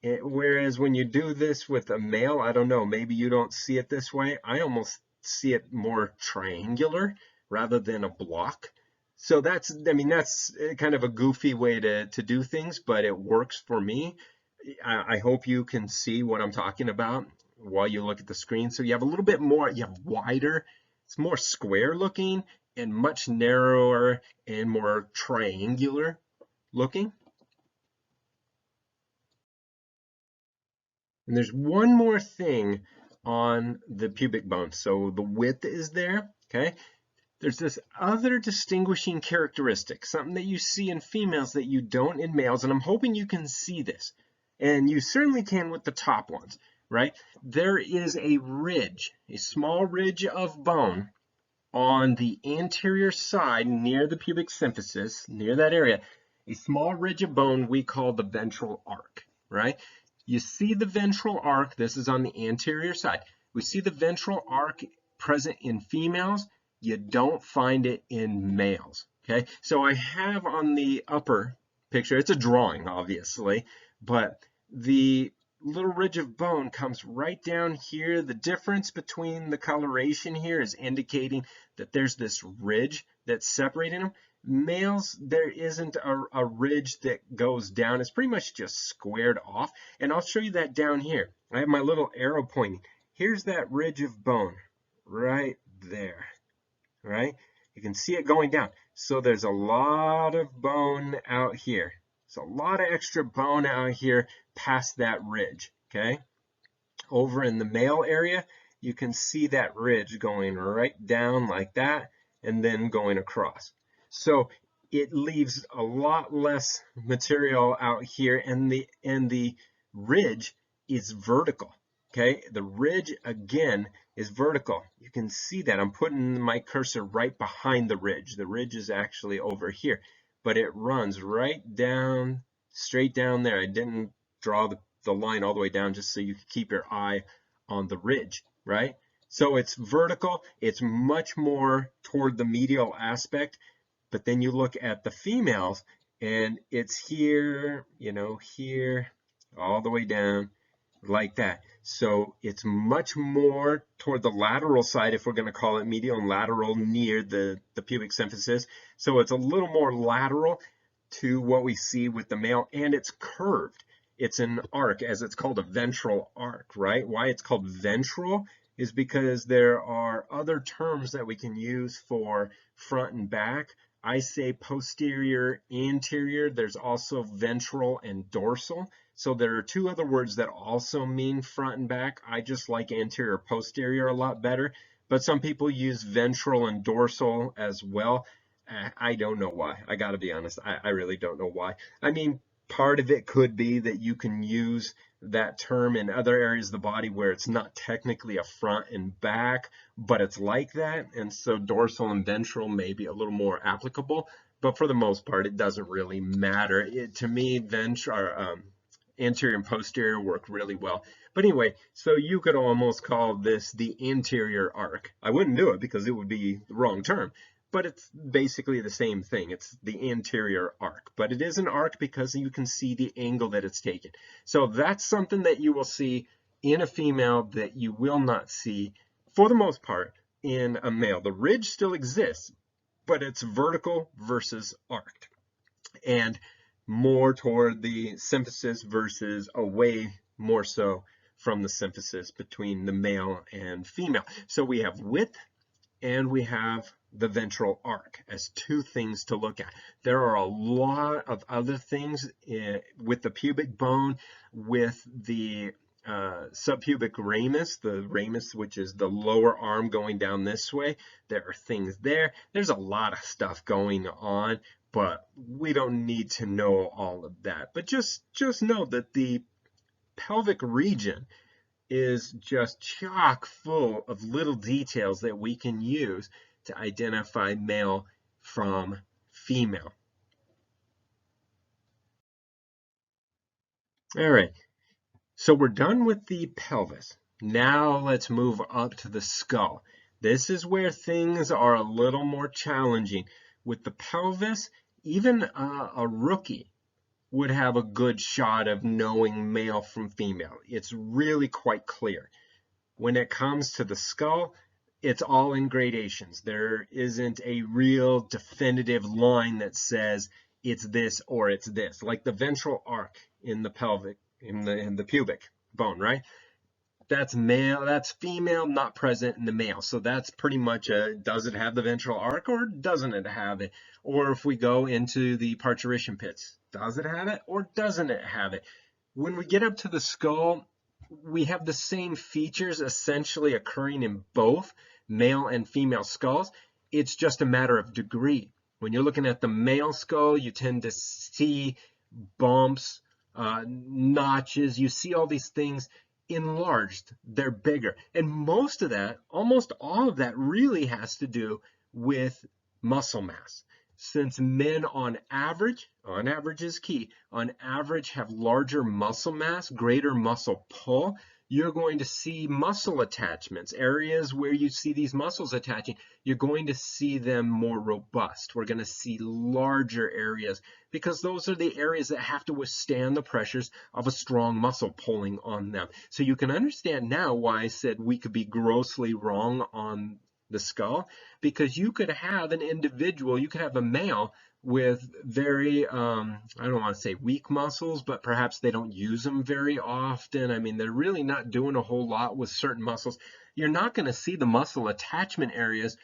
S1: Whereas when you do this with a male, I don't know, maybe you don't see it this way. I almost see it more triangular rather than a block. So that's, I mean, that's kind of a goofy way to do things, but it works for me. I hope you can see what I'm talking about while you look at the screen. So you have a little bit more, you have wider, it's more square looking and much narrower and more triangular looking. And there's one more thing on the pubic bone. So the width is there, okay? There's this other distinguishing characteristic, something that you see in females that you don't in males, and I'm hoping you can see this. And you certainly can with the top ones, right? There is a ridge, a small ridge of bone on the anterior side near the pubic symphysis, near that area, a small ridge of bone we call the ventral arc, right? You see the ventral arc, this is on the anterior side. We see the ventral arc present in females. You don't find it in males, okay? So I have on the upper picture, it's a drawing, obviously, but the little ridge of bone comes right down here. The difference between the coloration here is indicating that there's this ridge that's separating them. Males, there isn't a ridge that goes down. It's pretty much just squared off. And I'll show you that down here. I have my little arrow pointing. Here's that ridge of bone right there, right? You can see it going down. So there's a lot of bone out here. So a lot of extra bone out here past that ridge, okay? Over in the male area, you can see that ridge going right down like that and then going across. So it leaves a lot less material out here, and the ridge is vertical. Okay, the ridge again is vertical. You can see that I'm putting my cursor right behind the ridge. The ridge is actually over here, but it runs right down, straight down there. I didn't draw the line all the way down just so you can keep your eye on the ridge, right? So it's vertical, it's much more toward the medial aspect, but then you look at the females and it's here, you know, here, all the way down like that. So it's much more toward the lateral side, if we're going to call it medial and lateral, near the pubic symphysis. So it's a little more lateral. to what we see with the male, and it's curved. It's an arc, as it's called, a ventral arc, right? Why it's called ventral is because there are other terms that we can use for front and back. I say posterior, anterior. There's also ventral and dorsal. So there are two other words that also mean front and back. I just like anterior, posterior a lot better, but some people use ventral and dorsal as well. I don't know why. I got to be honest. I really don't know why. I mean, part of it could be that you can use that term in other areas of the body where it's not technically a front and back, but it's like that. And so dorsal and ventral may be a little more applicable. But for the most part, it doesn't really matter. To me, anterior and posterior work really well. But anyway, so you could almost call this the anterior arc. I wouldn't do it because it would be the wrong term, but it's basically the same thing. It's the anterior arc, but it is an arc because you can see the angle that it's taken. So that's something that you will see in a female that you will not see, for the most part, in a male. The ridge still exists, but it's vertical versus arced, and more toward the symphysis versus away more so from the symphysis between the male and female. So we have width and we have the ventral arc as two things to look at. There are a lot of other things with the pubic bone, with the subpubic ramus, the ramus, which is the lower arm going down this way. There are things there. There's a lot of stuff going on, but we don't need to know all of that. But just know that the pelvic region is just chock full of little details that we can use to identify male from female. All right, so we're done with the pelvis. Now let's move up to the skull. This is where things are a little more challenging. With the pelvis, even a rookie would have a good shot of knowing male from female. It's really quite clear. When it comes to the skull, it's all in gradations. There isn't a real definitive line that says it's this or it's this, like the ventral arc in the pelvic, in the pubic bone, right? That's male, that's female, not present in the male. So that's pretty much does it have the ventral arc or doesn't it have it? Or if we go into the parturition pits, does it have it or doesn't it have it? When we get up to the skull, we have the same features essentially occurring in both male and female skulls. It's just a matter of degree. When you're looking at the male skull, you tend to see bumps, notches. You see all these things enlarged. They're bigger. And most of that, almost all of that, really has to do with muscle mass. Since men on average is key, on average have larger muscle mass, greater muscle pull, you're going to see muscle attachments, areas where you see these muscles attaching, you're going to see them more robust. We're going to see larger areas because those are the areas that have to withstand the pressures of a strong muscle pulling on them. So you can understand now why I said we could be grossly wrong on the skull, because you could have an individual, you could have a male with very, I don't want to say weak muscles, but perhaps they don't use them very often. I mean, they're really not doing a whole lot with certain muscles. You're not going to see the muscle attachment areas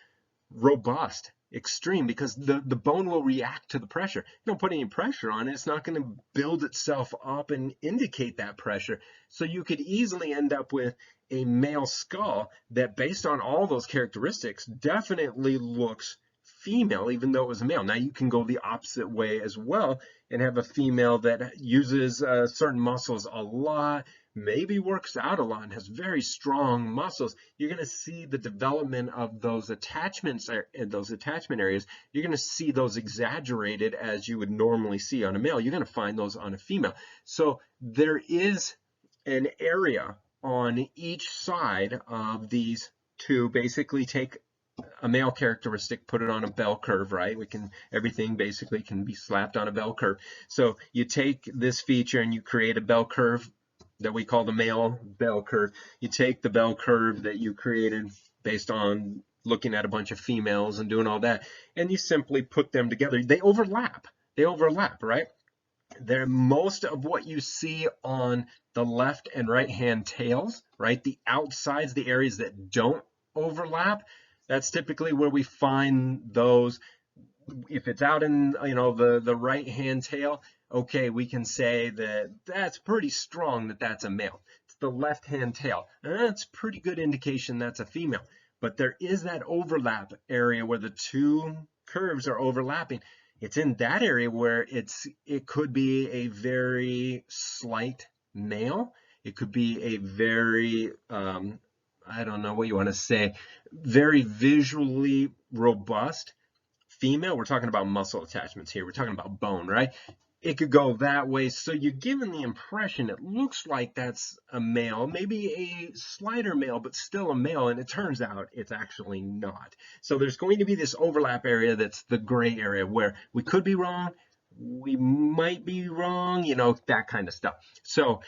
S1: robust, extreme, because the bone will react to the pressure. You don't put any pressure on it, it's not going to build itself up and indicate that pressure. So you could easily end up with a male skull that, based on all those characteristics, definitely looks female, even though it was a male. Now you can go the opposite way as well and have a female that uses certain muscles a lot, maybe works out a lot and has very strong muscles. You're going to see the development of those attachments, those attachment areas. You're going to see those exaggerated as you would normally see on a male. You're going to find those on a female. So there is an area on each side of these to basically take a male characteristic, put it on a bell curve, right? Everything basically can be slapped on a bell curve. So you take this feature and you create a bell curve that we call the male bell curve. You take the bell curve that you created based on looking at a bunch of females and doing all that, and you simply put them together. They overlap. they overlap, right? They're most of what you see on the left and right hand tails, right? The outsides, the areas that don't overlap, that's typically where we find those. If it's out in, the right hand tail, okay, we can say that that's pretty strong that that's a male. It's the left hand tail, that's pretty good indication that's a female. But there is that overlap area where the two curves are overlapping. It's in that area where it could be a very slight male. It could be a very I don't know what you want to say, very visually robust female. We're talking about muscle attachments here. We're talking about bone, right? It could go that way. So you're given the impression it looks like that's a male, maybe a slighter male, but still a male. And it turns out it's actually not. So there's going to be this overlap area that's the gray area where we could be wrong. We might be wrong, that kind of stuff. So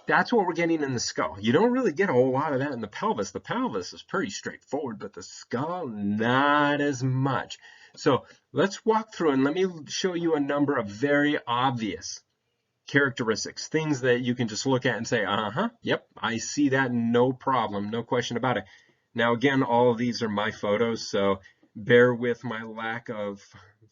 S1: that's what we're getting in the skull. You don't really get a whole lot of that in the pelvis. The pelvis is pretty straightforward, but the skull, not as much. So let's walk through and let me show you a number of very obvious characteristics, things that you can just look at and say, yep, I see that, no problem, no question about it. Now, again, all of these are my photos, so bear with my lack of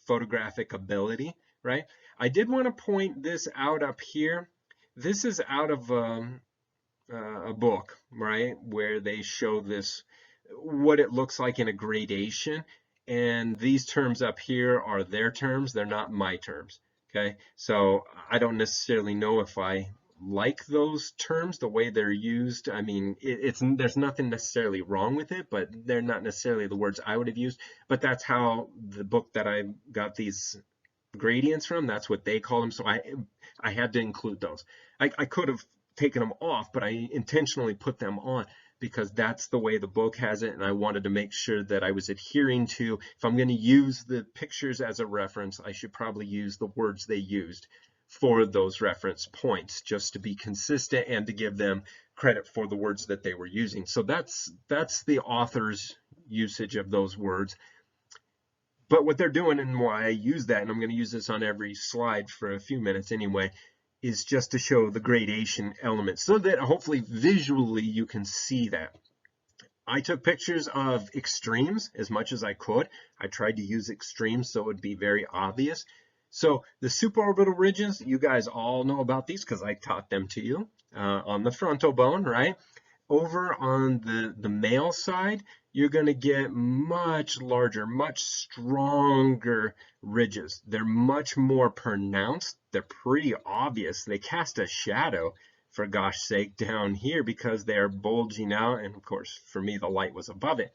S1: photographic ability, right? I did want to point this out up here. This is out of a book, right, where they show this, what it looks like in a gradation. And these terms up here are their terms. They're not my terms. Okay, so I don't necessarily know if I like those terms the way they're used. I mean, there's nothing necessarily wrong with it, but they're not necessarily the words I would have used. But that's how the book that I got these gradients from, that's what they call them. So I had to include those. I could have taken them off, but I intentionally put them on because that's the way the book has it, and I wanted to make sure that I was adhering to, if I'm going to use the pictures as a reference, I should probably use the words they used for those reference points, just to be consistent and to give them credit for the words that they were using. So that's the author's usage of those words. But what they're doing, and why I use that, and I'm going to use this on every slide for a few minutes anyway, is just to show the gradation element so that hopefully visually you can see that. I took pictures of extremes as much as I could. I tried to use extremes so it would be very obvious. So the supraorbital ridges, you guys all know about these because I taught them to you on the frontal bone, right? Over on the male side, you're going to get much larger, much stronger ridges. They're much more pronounced. They're pretty obvious. They cast a shadow, for gosh sake, down here because they are bulging out. And of course, for me, the light was above it.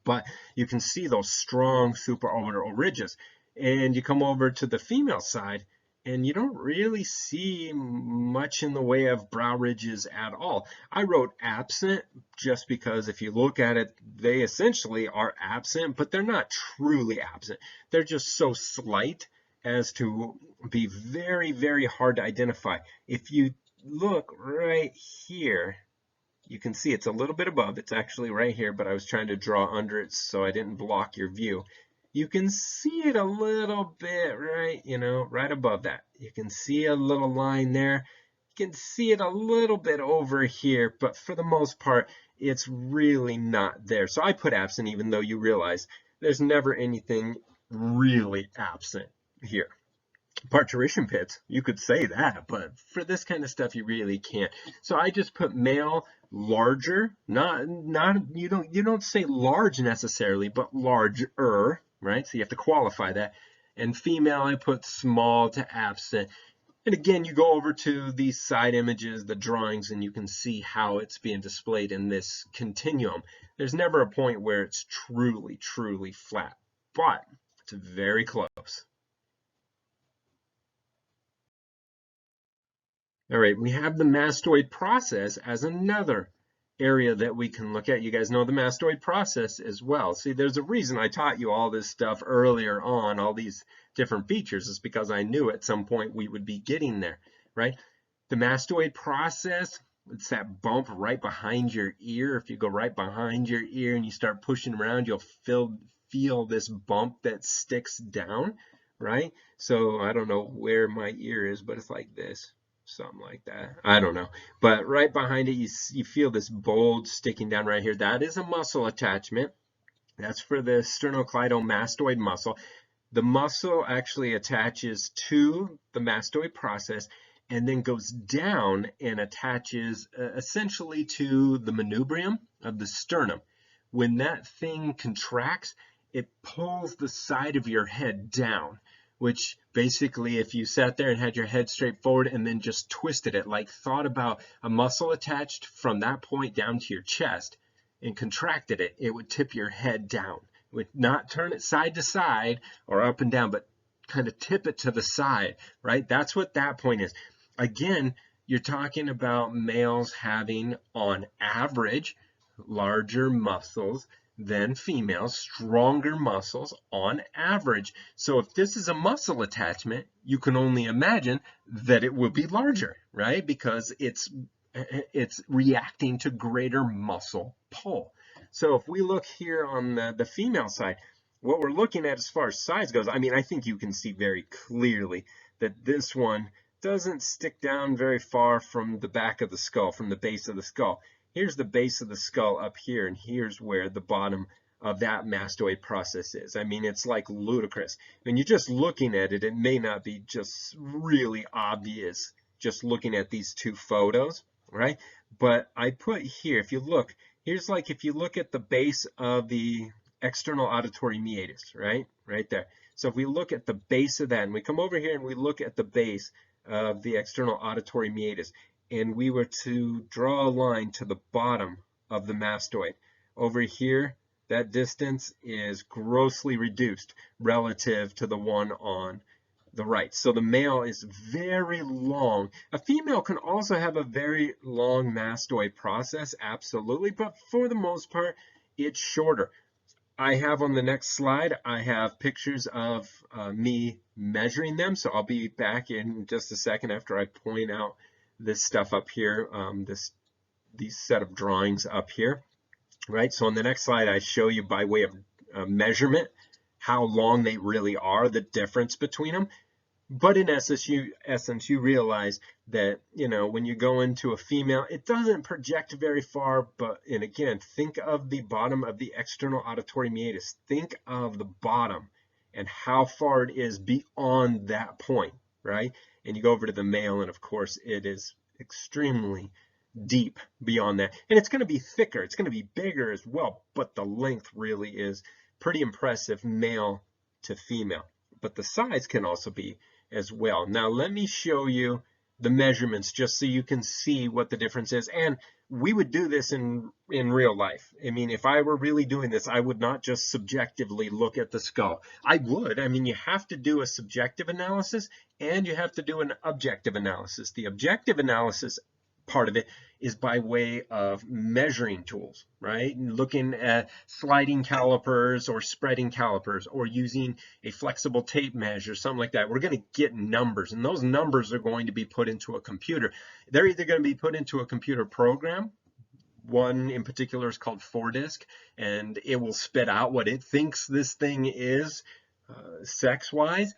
S1: But you can see those strong supraorbital ridges. And you come over to the female side, and you don't really see much in the way of brow ridges at all. I wrote absent just because if you look at it, they essentially are absent, but they're not truly absent. They're just so slight as to be very, very hard to identify. If you look right here, you can see it's a little bit above. It's actually right here, but I was trying to draw under it so I didn't block your view. You can see it a little bit right above that. You can see a little line there. You can see it a little bit over here, but for the most part, it's really not there. So I put absent, even though you realize there's never anything really absent here. Parturition pits, you could say that, but for this kind of stuff, you really can't. So I just put male larger, not you don't say large necessarily, but larger, right? So you have to qualify that. And female, I put small to absent. And again, you go over to these side images, the drawings, and you can see how it's being displayed in this continuum. There's never a point where it's truly, truly flat, but it's very close. All right, we have the mastoid process as another area that we can look at. You guys know the mastoid process as well. See, there's a reason I taught you all this stuff earlier on, all these different features. It's because I knew at some point we would be getting there, right? The mastoid process, it's that bump right behind your ear. If you go right behind your ear and you start pushing around, you'll feel this bump that sticks down, right? So I don't know where my ear is, but it's like this, something like that. I don't know. But right behind it, you feel this bulge sticking down right here. That is a muscle attachment. That's for the sternocleidomastoid muscle. The muscle actually attaches to the mastoid process and then goes down and attaches essentially to the manubrium of the sternum. When that thing contracts, it pulls the side of your head down, which basically, if you sat there and had your head straight forward and then just twisted it, like thought about a muscle attached from that point down to your chest and contracted it, it would tip your head down. It would not turn it side to side or up and down, but kind of tip it to the side, right? That's what that point is. Again, you're talking about males having, on average, larger muscles than females, stronger muscles on average. So if this is a muscle attachment, you can only imagine that it will be larger, right? Because it's reacting to greater muscle pull. So if we look here on the female side, what we're looking at as far as size goes, I mean, I think you can see very clearly that this one doesn't stick down very far from the back of the skull, from the base of the skull. Here's the base of the skull up here, and here's where the bottom of that mastoid process is. I mean, it's like ludicrous. When you're just looking at it, it may not be just really obvious just looking at these two photos, right? But I put here, if you look, here's like if you look at the base of the external auditory meatus, right? Right there. So if we look at the base of that, and we come over here and we look at the base of the external auditory meatus, and we were to draw a line to the bottom of the mastoid. Over here, that distance is grossly reduced relative to the one on the right. So the male is very long. A female can also have a very long mastoid process, absolutely, but for the most part, it's shorter. I have on the next slide, I have pictures of me measuring them. So I'll be back in just a second after I point out this stuff up here, these set of drawings up here, right? So on the next slide, I show you by way of measurement how long they really are, the difference between them. But in essence, you realize that, you know, when you go into a female, it doesn't project very far. But, and again, think of the bottom of the external auditory meatus. Think of the bottom and how far it is beyond that point, right? And you go over to the male, and of course, it is extremely deep beyond that. And it's going to be thicker. It's going to be bigger as well. But the length really is pretty impressive, male to female. But the size can also be as well. Now let me show you the measurements just so you can see what the difference is. And we would do this in real life. I mean, if I were really doing this, I would not just subjectively look at the skull. I would. I mean, you have to do a subjective analysis and you have to do an objective analysis. The objective analysis part of it is by way of measuring tools, right? Looking at sliding calipers or spreading calipers or using a flexible tape measure, something like that. We're going to get numbers, and those numbers are going to be put into a computer. They're either going to be put into a computer program. One in particular is called Fordisk, and it will spit out what it thinks this thing is sex-wise,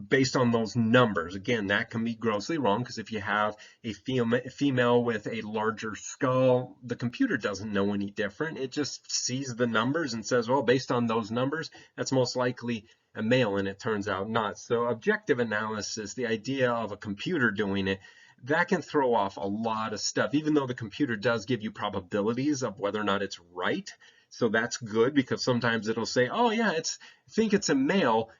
S1: based on those numbers. Again, that can be grossly wrong because if you have a female with a larger skull, the computer doesn't know any different. It just sees the numbers and says, well, based on those numbers, that's most likely a male, and it turns out not. So objective analysis, the idea of a computer doing it, that can throw off a lot of stuff, even though the computer does give you probabilities of whether or not it's right. So that's good because sometimes it'll say, oh yeah, I think it's a male,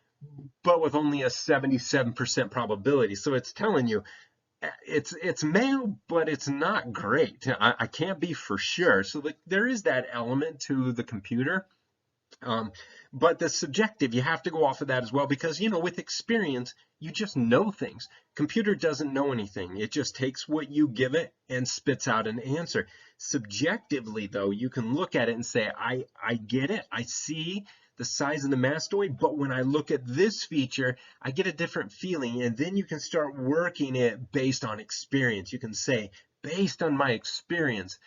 S1: but with only a 77% probability. So it's telling you it's male, but it's not great. I can't be for sure. So there is that element to the computer. But the subjective, you have to go off of that as well because, you know, with experience, you just know things. Computer doesn't know anything. It just takes what you give it and spits out an answer. Subjectively, though, you can look at it and say, I get it. I see the size of the mastoid, but when I look at this feature, I get a different feeling, and then you can start working it based on experience. You can say, based on my experience,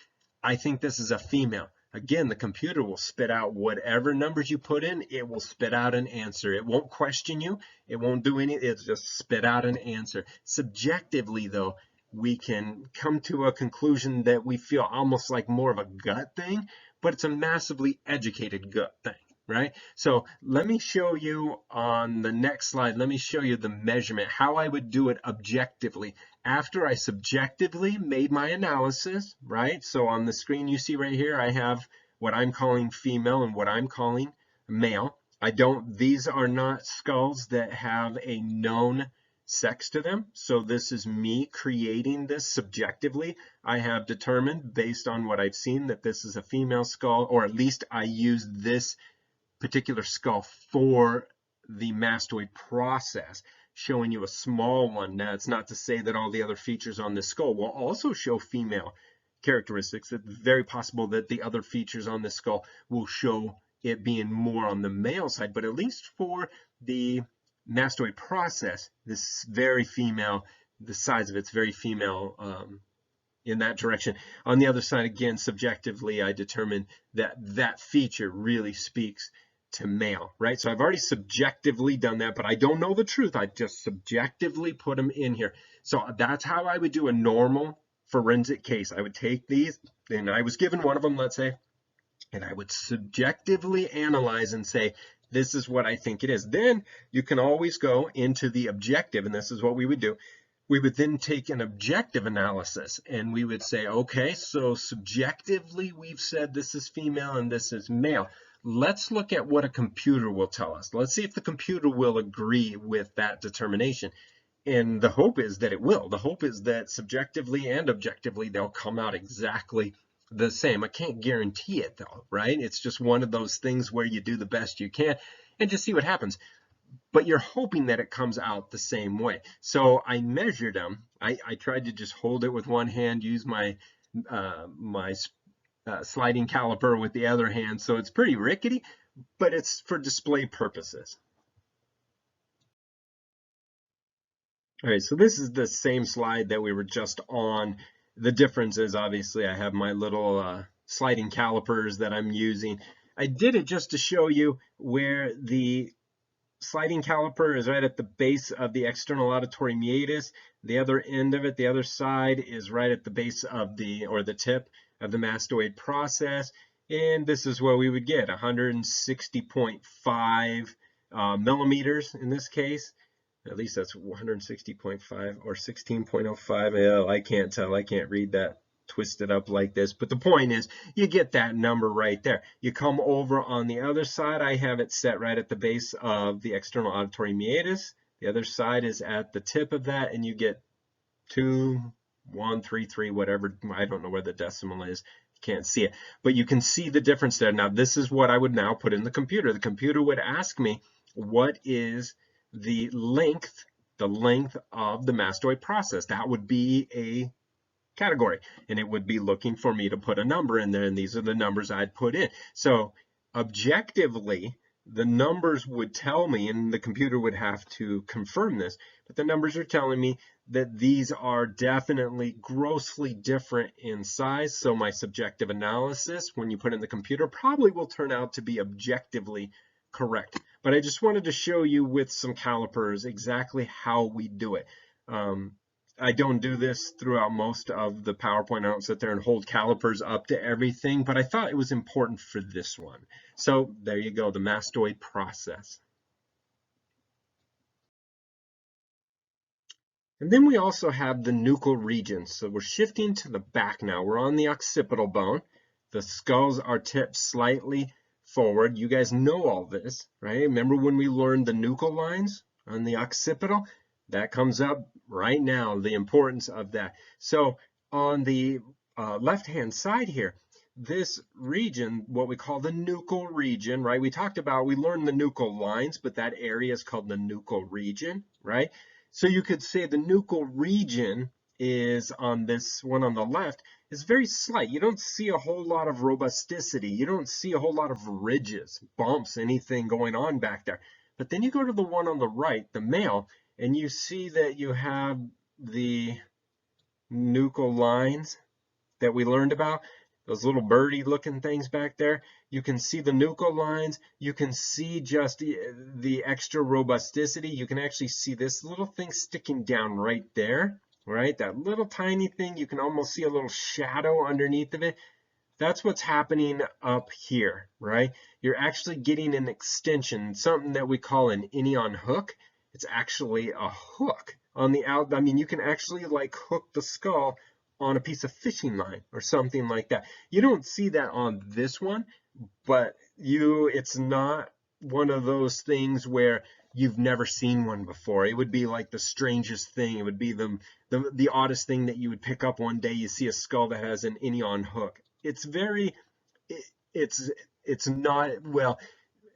S1: I think this is a female. again, the computer will spit out whatever numbers you put in, it will spit out an answer. It won't question you. It won't do anything. It'll just spit out an answer. Subjectively, though, we can come to a conclusion that we feel almost like more of a gut thing, but it's a massively educated gut thing, right? So let me show you on the next slide, let me show you the measurement, how I would do it objectively. After I subjectively made my analysis, right? So on the screen you see right here, I have what I'm calling female and what I'm calling male. These are not skulls that have a known sex to them. So this is me creating this subjectively. I have determined based on what I've seen that this is a female skull, or at least I use this particular skull for the mastoid process, showing you a small one. Now, it's not to say that all the other features on this skull will also show female characteristics. It's very possible that the other features on this skull will show it being more on the male side, but at least for the mastoid process, this very female, the size of it's very female in that direction. On the other side, again, subjectively, I determined that that feature really speaks to male, right? So I've already subjectively done that, but I don't know the truth. I just subjectively put them in here. So that's how I would do a normal forensic case. I would take these, and I was given one of them, let's say, and I would subjectively analyze and say, this is what I think it is. Then you can always go into the objective, and this is what we would do. We would then take an objective analysis, and we would say, okay, so subjectively we've said this is female and this is male. Let's look at what a computer will tell us. Let's see if the computer will agree with that determination. And the hope is that it will. The hope is that subjectively and objectively they'll come out exactly the same. I can't guarantee it though, right? It's just one of those things where you do the best you can and just see what happens. But you're hoping that it comes out the same way. So I measured them. I tried to just hold it with one hand, use my sliding caliper with the other hand. So it's pretty rickety, but it's for display purposes. All right, so this is the same slide that we were just on. The difference is obviously I have my little sliding calipers that I'm using. I did it just to show you where the sliding caliper is right at the base of the external auditory meatus. The other end of it, the other side, is right at the base of the tip of the mastoid process. And this is what we would get, 160.5 millimeters in this case. At least that's 160.5 or 16.05. I can't tell. I can't read that twisted up like this. But the point is, you get that number right there. You come over on the other side. I have it set right at the base of the external auditory meatus. The other side is at the tip of that, and you get 2.133, whatever. I don't know where the decimal is. You can't see it. But you can see the difference there. Now, this is what I would now put in the computer. The computer would ask me, what is the length of the mastoid process? That would be a category, and it would be looking for me to put a number in there, and these are the numbers I'd put in. So objectively, the numbers would tell me, and the computer would have to confirm this, but the numbers are telling me that these are definitely grossly different in size. So my subjective analysis, when you put in the computer, probably will turn out to be objectively correct. But I just wanted to show you with some calipers exactly how we do it. I don't do this throughout most of the PowerPoint. I don't sit there and hold calipers up to everything, but I thought it was important for this one. So there you go, the mastoid process. And then we also have the nuchal region. So we're shifting to the back now. We're on the occipital bone. The skulls are tipped slightly forward. You guys know all this, right? Remember when we learned the nuchal lines on the occipital? That comes up right now, the importance of that. So on the left-hand side here, this region, what we call the nuchal region, right? We learned the nuchal lines, but that area is called the nuchal region, right? So you could say the nuchal region is on this one on the left is very slight. You don't see a whole lot of robusticity. You don't see a whole lot of ridges, bumps, anything going on back there. But then you go to the one on the right, the male, and you see that you have the nuchal lines that we learned about. those little birdie looking things back there. You can see the nuchal lines. You can see just the extra robusticity. You can actually see this little thing sticking down right there, right? That little tiny thing. You can almost see a little shadow underneath of it. That's what's happening up here, right? You're actually getting an extension, something that we call an inion hook. It's actually a hook on the out. I mean, you can actually like hook the skull on a piece of fishing line or something like that. You don't see that on this one, but it's not one of those things where you've never seen one before. It would be like the strangest thing. It would be the oddest thing that you would pick up one day. You see a skull that has an inion hook. It's very, it's not, well,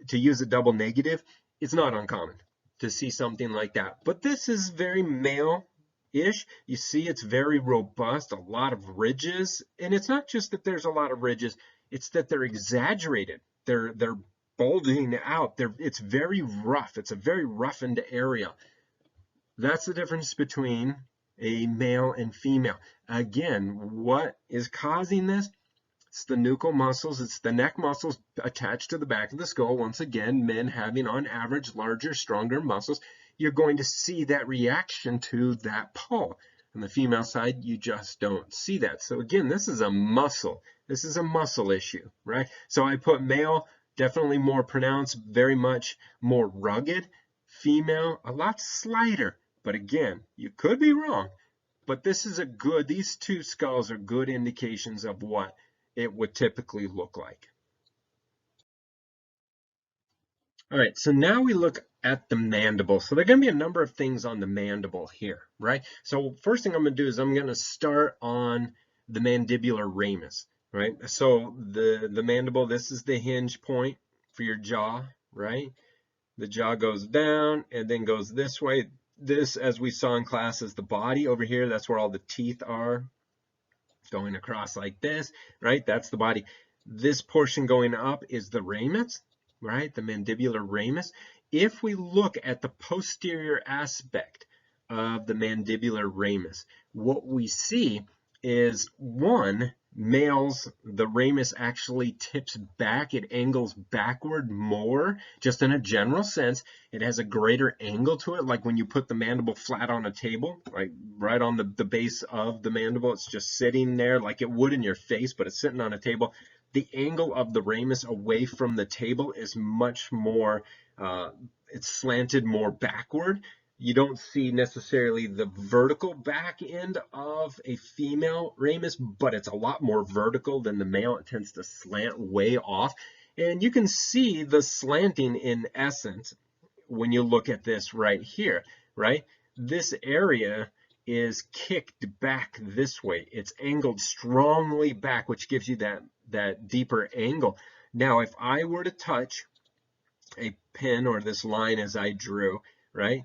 S1: to use a double negative, it's not uncommon to see something like that. But this is very male-ish. You see it's very robust, a lot of ridges. And it's not just that there's a lot of ridges, it's that they're exaggerated. They're bulging out. It's very rough. It's a very roughened area. That's the difference between a male and female. Again, what is causing this? It's the nuchal muscles. It's the neck muscles attached to the back of the skull. Once again, men having on average larger, stronger muscles. You're going to see that reaction to that pull. On the female side, you just don't see that. So again, this is a muscle. This is a muscle issue, right? So I put male, definitely more pronounced, very much more rugged. Female, a lot slighter. But again, you could be wrong. But this is these two skulls are good indications of what it would typically look like. All right, so now we look at the mandible. So there are going to be a number of things on the mandible here, right? So first thing I'm going to do is I'm going to start on the mandibular ramus, right? So the mandible, this is the hinge point for your jaw, right? The jaw goes down and then goes this way. This, as we saw in class, is the body over here. That's where all the teeth are. Going across like this, right? That's the body. This portion going up is the ramus, right? The mandibular ramus. If we look at the posterior aspect of the mandibular ramus, what we see is males, the ramus actually tips back. It angles backward more, just in a general sense. It has a greater angle to it, like when you put the mandible flat on a table, right on the base of the mandible. It's just sitting there like it would in your face, but it's sitting on a table. The angle of the ramus away from the table is much more, it's slanted more backward. You don't see necessarily the vertical back end of a female ramus, but it's a lot more vertical than the male. It tends to slant way off. And you can see the slanting in essence when you look at this right here, right? This area is kicked back this way. It's angled strongly back, which gives you that deeper angle. Now, if I were to touch a pin or this line as I drew, right?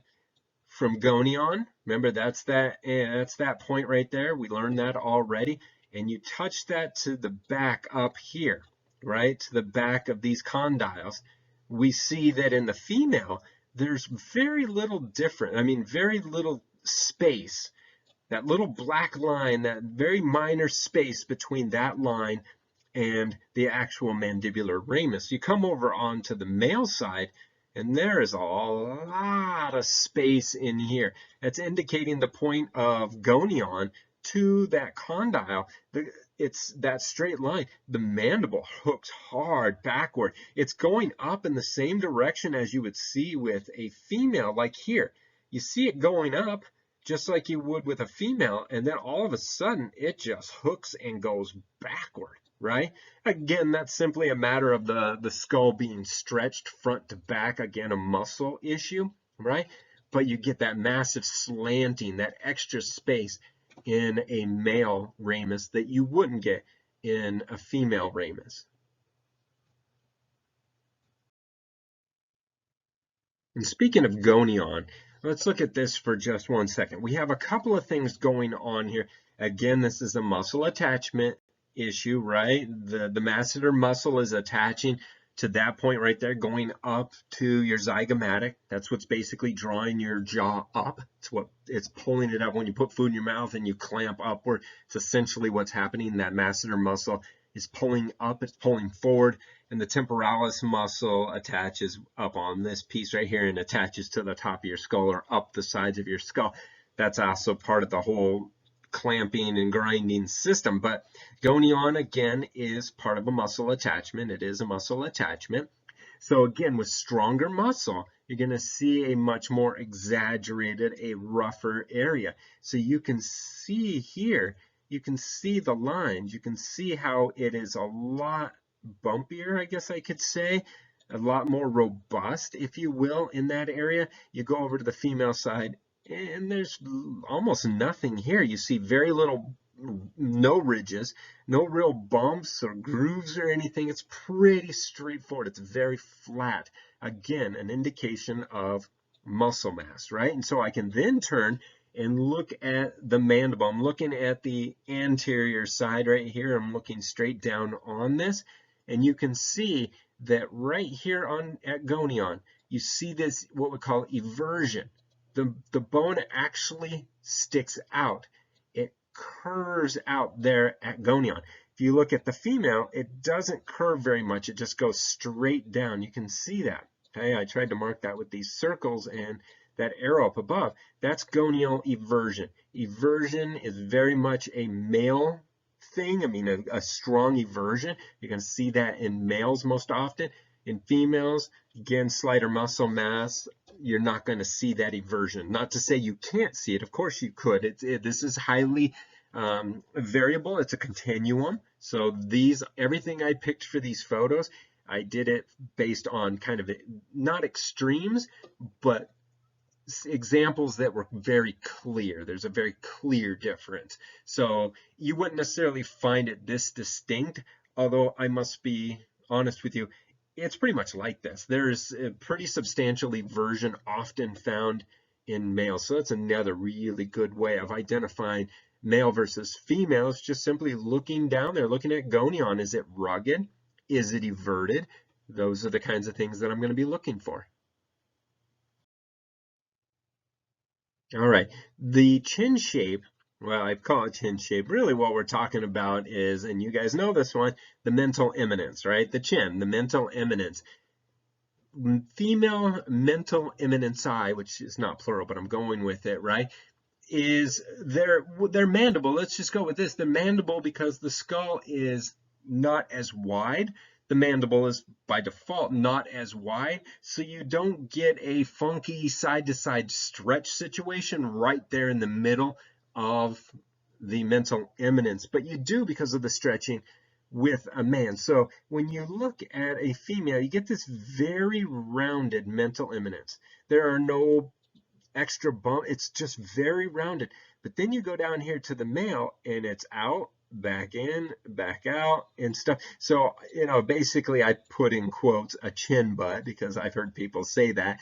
S1: From gonion, remember that's that point right there. We learned that already. And you touch that to the back up here, right? To the back of these condyles. We see that in the female, there's very little different. I mean, very little space. That little black line, that very minor space between that line and the actual mandibular ramus. You come over onto the male side, and there is a lot of space in here. That's indicating the point of gonion to that condyle. It's that straight line. The mandible hooks hard backward. It's going up in the same direction as you would see with a female, like here. You see it going up just like you would with a female, and then all of a sudden it just hooks and goes backward. Right? Again, that's simply a matter of the skull being stretched front to back, again, a muscle issue, right? But you get that massive slanting, that extra space in a male ramus that you wouldn't get in a female ramus. And speaking of gonion, let's look at this for just 1 second. We have a couple of things going on here. Again, this is a muscle attachment issue, right? The masseter muscle is attaching to that point right there, going up to your zygomatic. That's what's basically drawing your jaw up. It's pulling it up when you put food in your mouth and you clamp upward. It's essentially what's happening. That masseter muscle is pulling up, it's pulling forward, and the temporalis muscle attaches up on this piece right here and attaches to the top of your skull or up the sides of your skull. That's also part of the whole clamping and grinding system. But gonion, again, is part of a muscle attachment. It is a muscle attachment. So again, with stronger muscle, you're going to see a much more exaggerated, a rougher area. So you can see here, you can see the lines. You can see how it is a lot bumpier, I guess I could say, a lot more robust, if you will, in that area. You go over to the female side, and there's almost nothing here. You see very little, no ridges, no real bumps or grooves or anything. It's pretty straightforward. It's very flat. Again, an indication of muscle mass, right? And so I can then turn and look at the mandible. I'm looking at the anterior side right here. I'm looking straight down on this, and you can see that right here on at gonion, you see this, what we call eversion. The bone actually sticks out. It curves out there at gonion. If you look at the female, it doesn't curve very much. It just goes straight down. You can see that. Okay, I tried to mark that with these circles and that arrow up above. That's gonial eversion. Eversion is very much a male thing. I mean, a strong eversion. You're going to see that in males most often. In females, again, slighter muscle mass, you're not going to see that eversion. Not to say you can't see it. Of course you could. This is highly variable. It's a continuum. So everything I picked for these photos, I did it based on kind of not extremes, but examples that were very clear. There's a very clear difference. So you wouldn't necessarily find it this distinct, although I must be honest with you, it's pretty much like this. There's a pretty substantial eversion often found in males. So that's another really good way of identifying male versus female. It's just simply looking down there, looking at gonion. Is it rugged? Is it everted? Those are the kinds of things that I'm going to be looking for. All right, the chin shape, well, I call it chin shape. Really what we're talking about is, and you guys know this one, the mental eminence, right? The chin, the mental eminence. Female mental eminenceae, which is not plural, but I'm going with it, right? Is their mandible. Let's just go with this. The mandible, because the skull is not as wide, the mandible is by default not as wide, so you don't get a funky side-to-side stretch situation right there in the middle of the mental eminence, but you do because of the stretching with a man. So when you look at a female, you get this very rounded mental eminence. There are no extra bump. It's just very rounded. But then you go down here to the male and it's out, back in, back out, and stuff. So, basically I put in quotes a chin butt because I've heard people say that.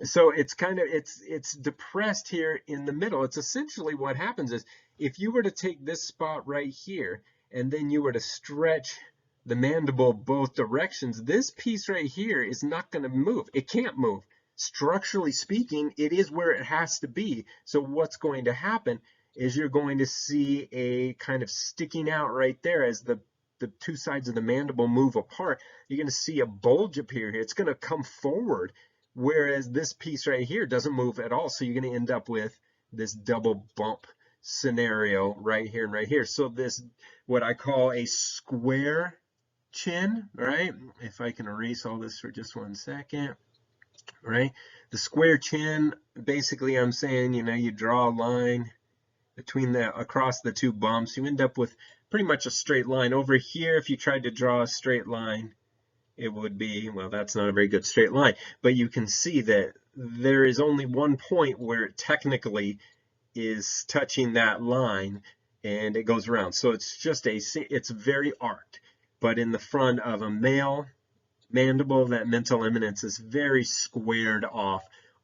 S1: So it's kind of, it's depressed here in the middle. It's essentially what happens is if you were to take this spot right here and then you were to stretch the mandible both directions, this piece right here is not going to move. It can't move. Structurally speaking, it is where it has to be. So what's going to happen is you're going to see a kind of sticking out right there as the two sides of the mandible move apart. You're going to see a bulge appear here. It's going to come forward, whereas this piece right here doesn't move at all. So you're going to end up with this double bump scenario right here and right here. So this, what I call a square chin, right? If I can erase all this for just 1 second. Right? The square chin, basically I'm saying, you draw a line between across the two bumps, you end up with pretty much a straight line. Over here, if you tried to draw a straight line, it would be, well, that's not a very good straight line, but you can see that there is only one point where it technically is touching that line and it goes around. So it's just it's very arced, but in the front of a male mandible, that mental eminence is very squared off,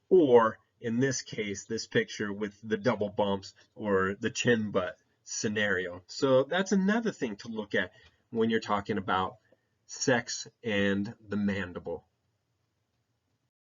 S1: or in this case, this picture with the double bumps or the chin butt scenario. So that's another thing to look at when you're talking about sex and the mandible.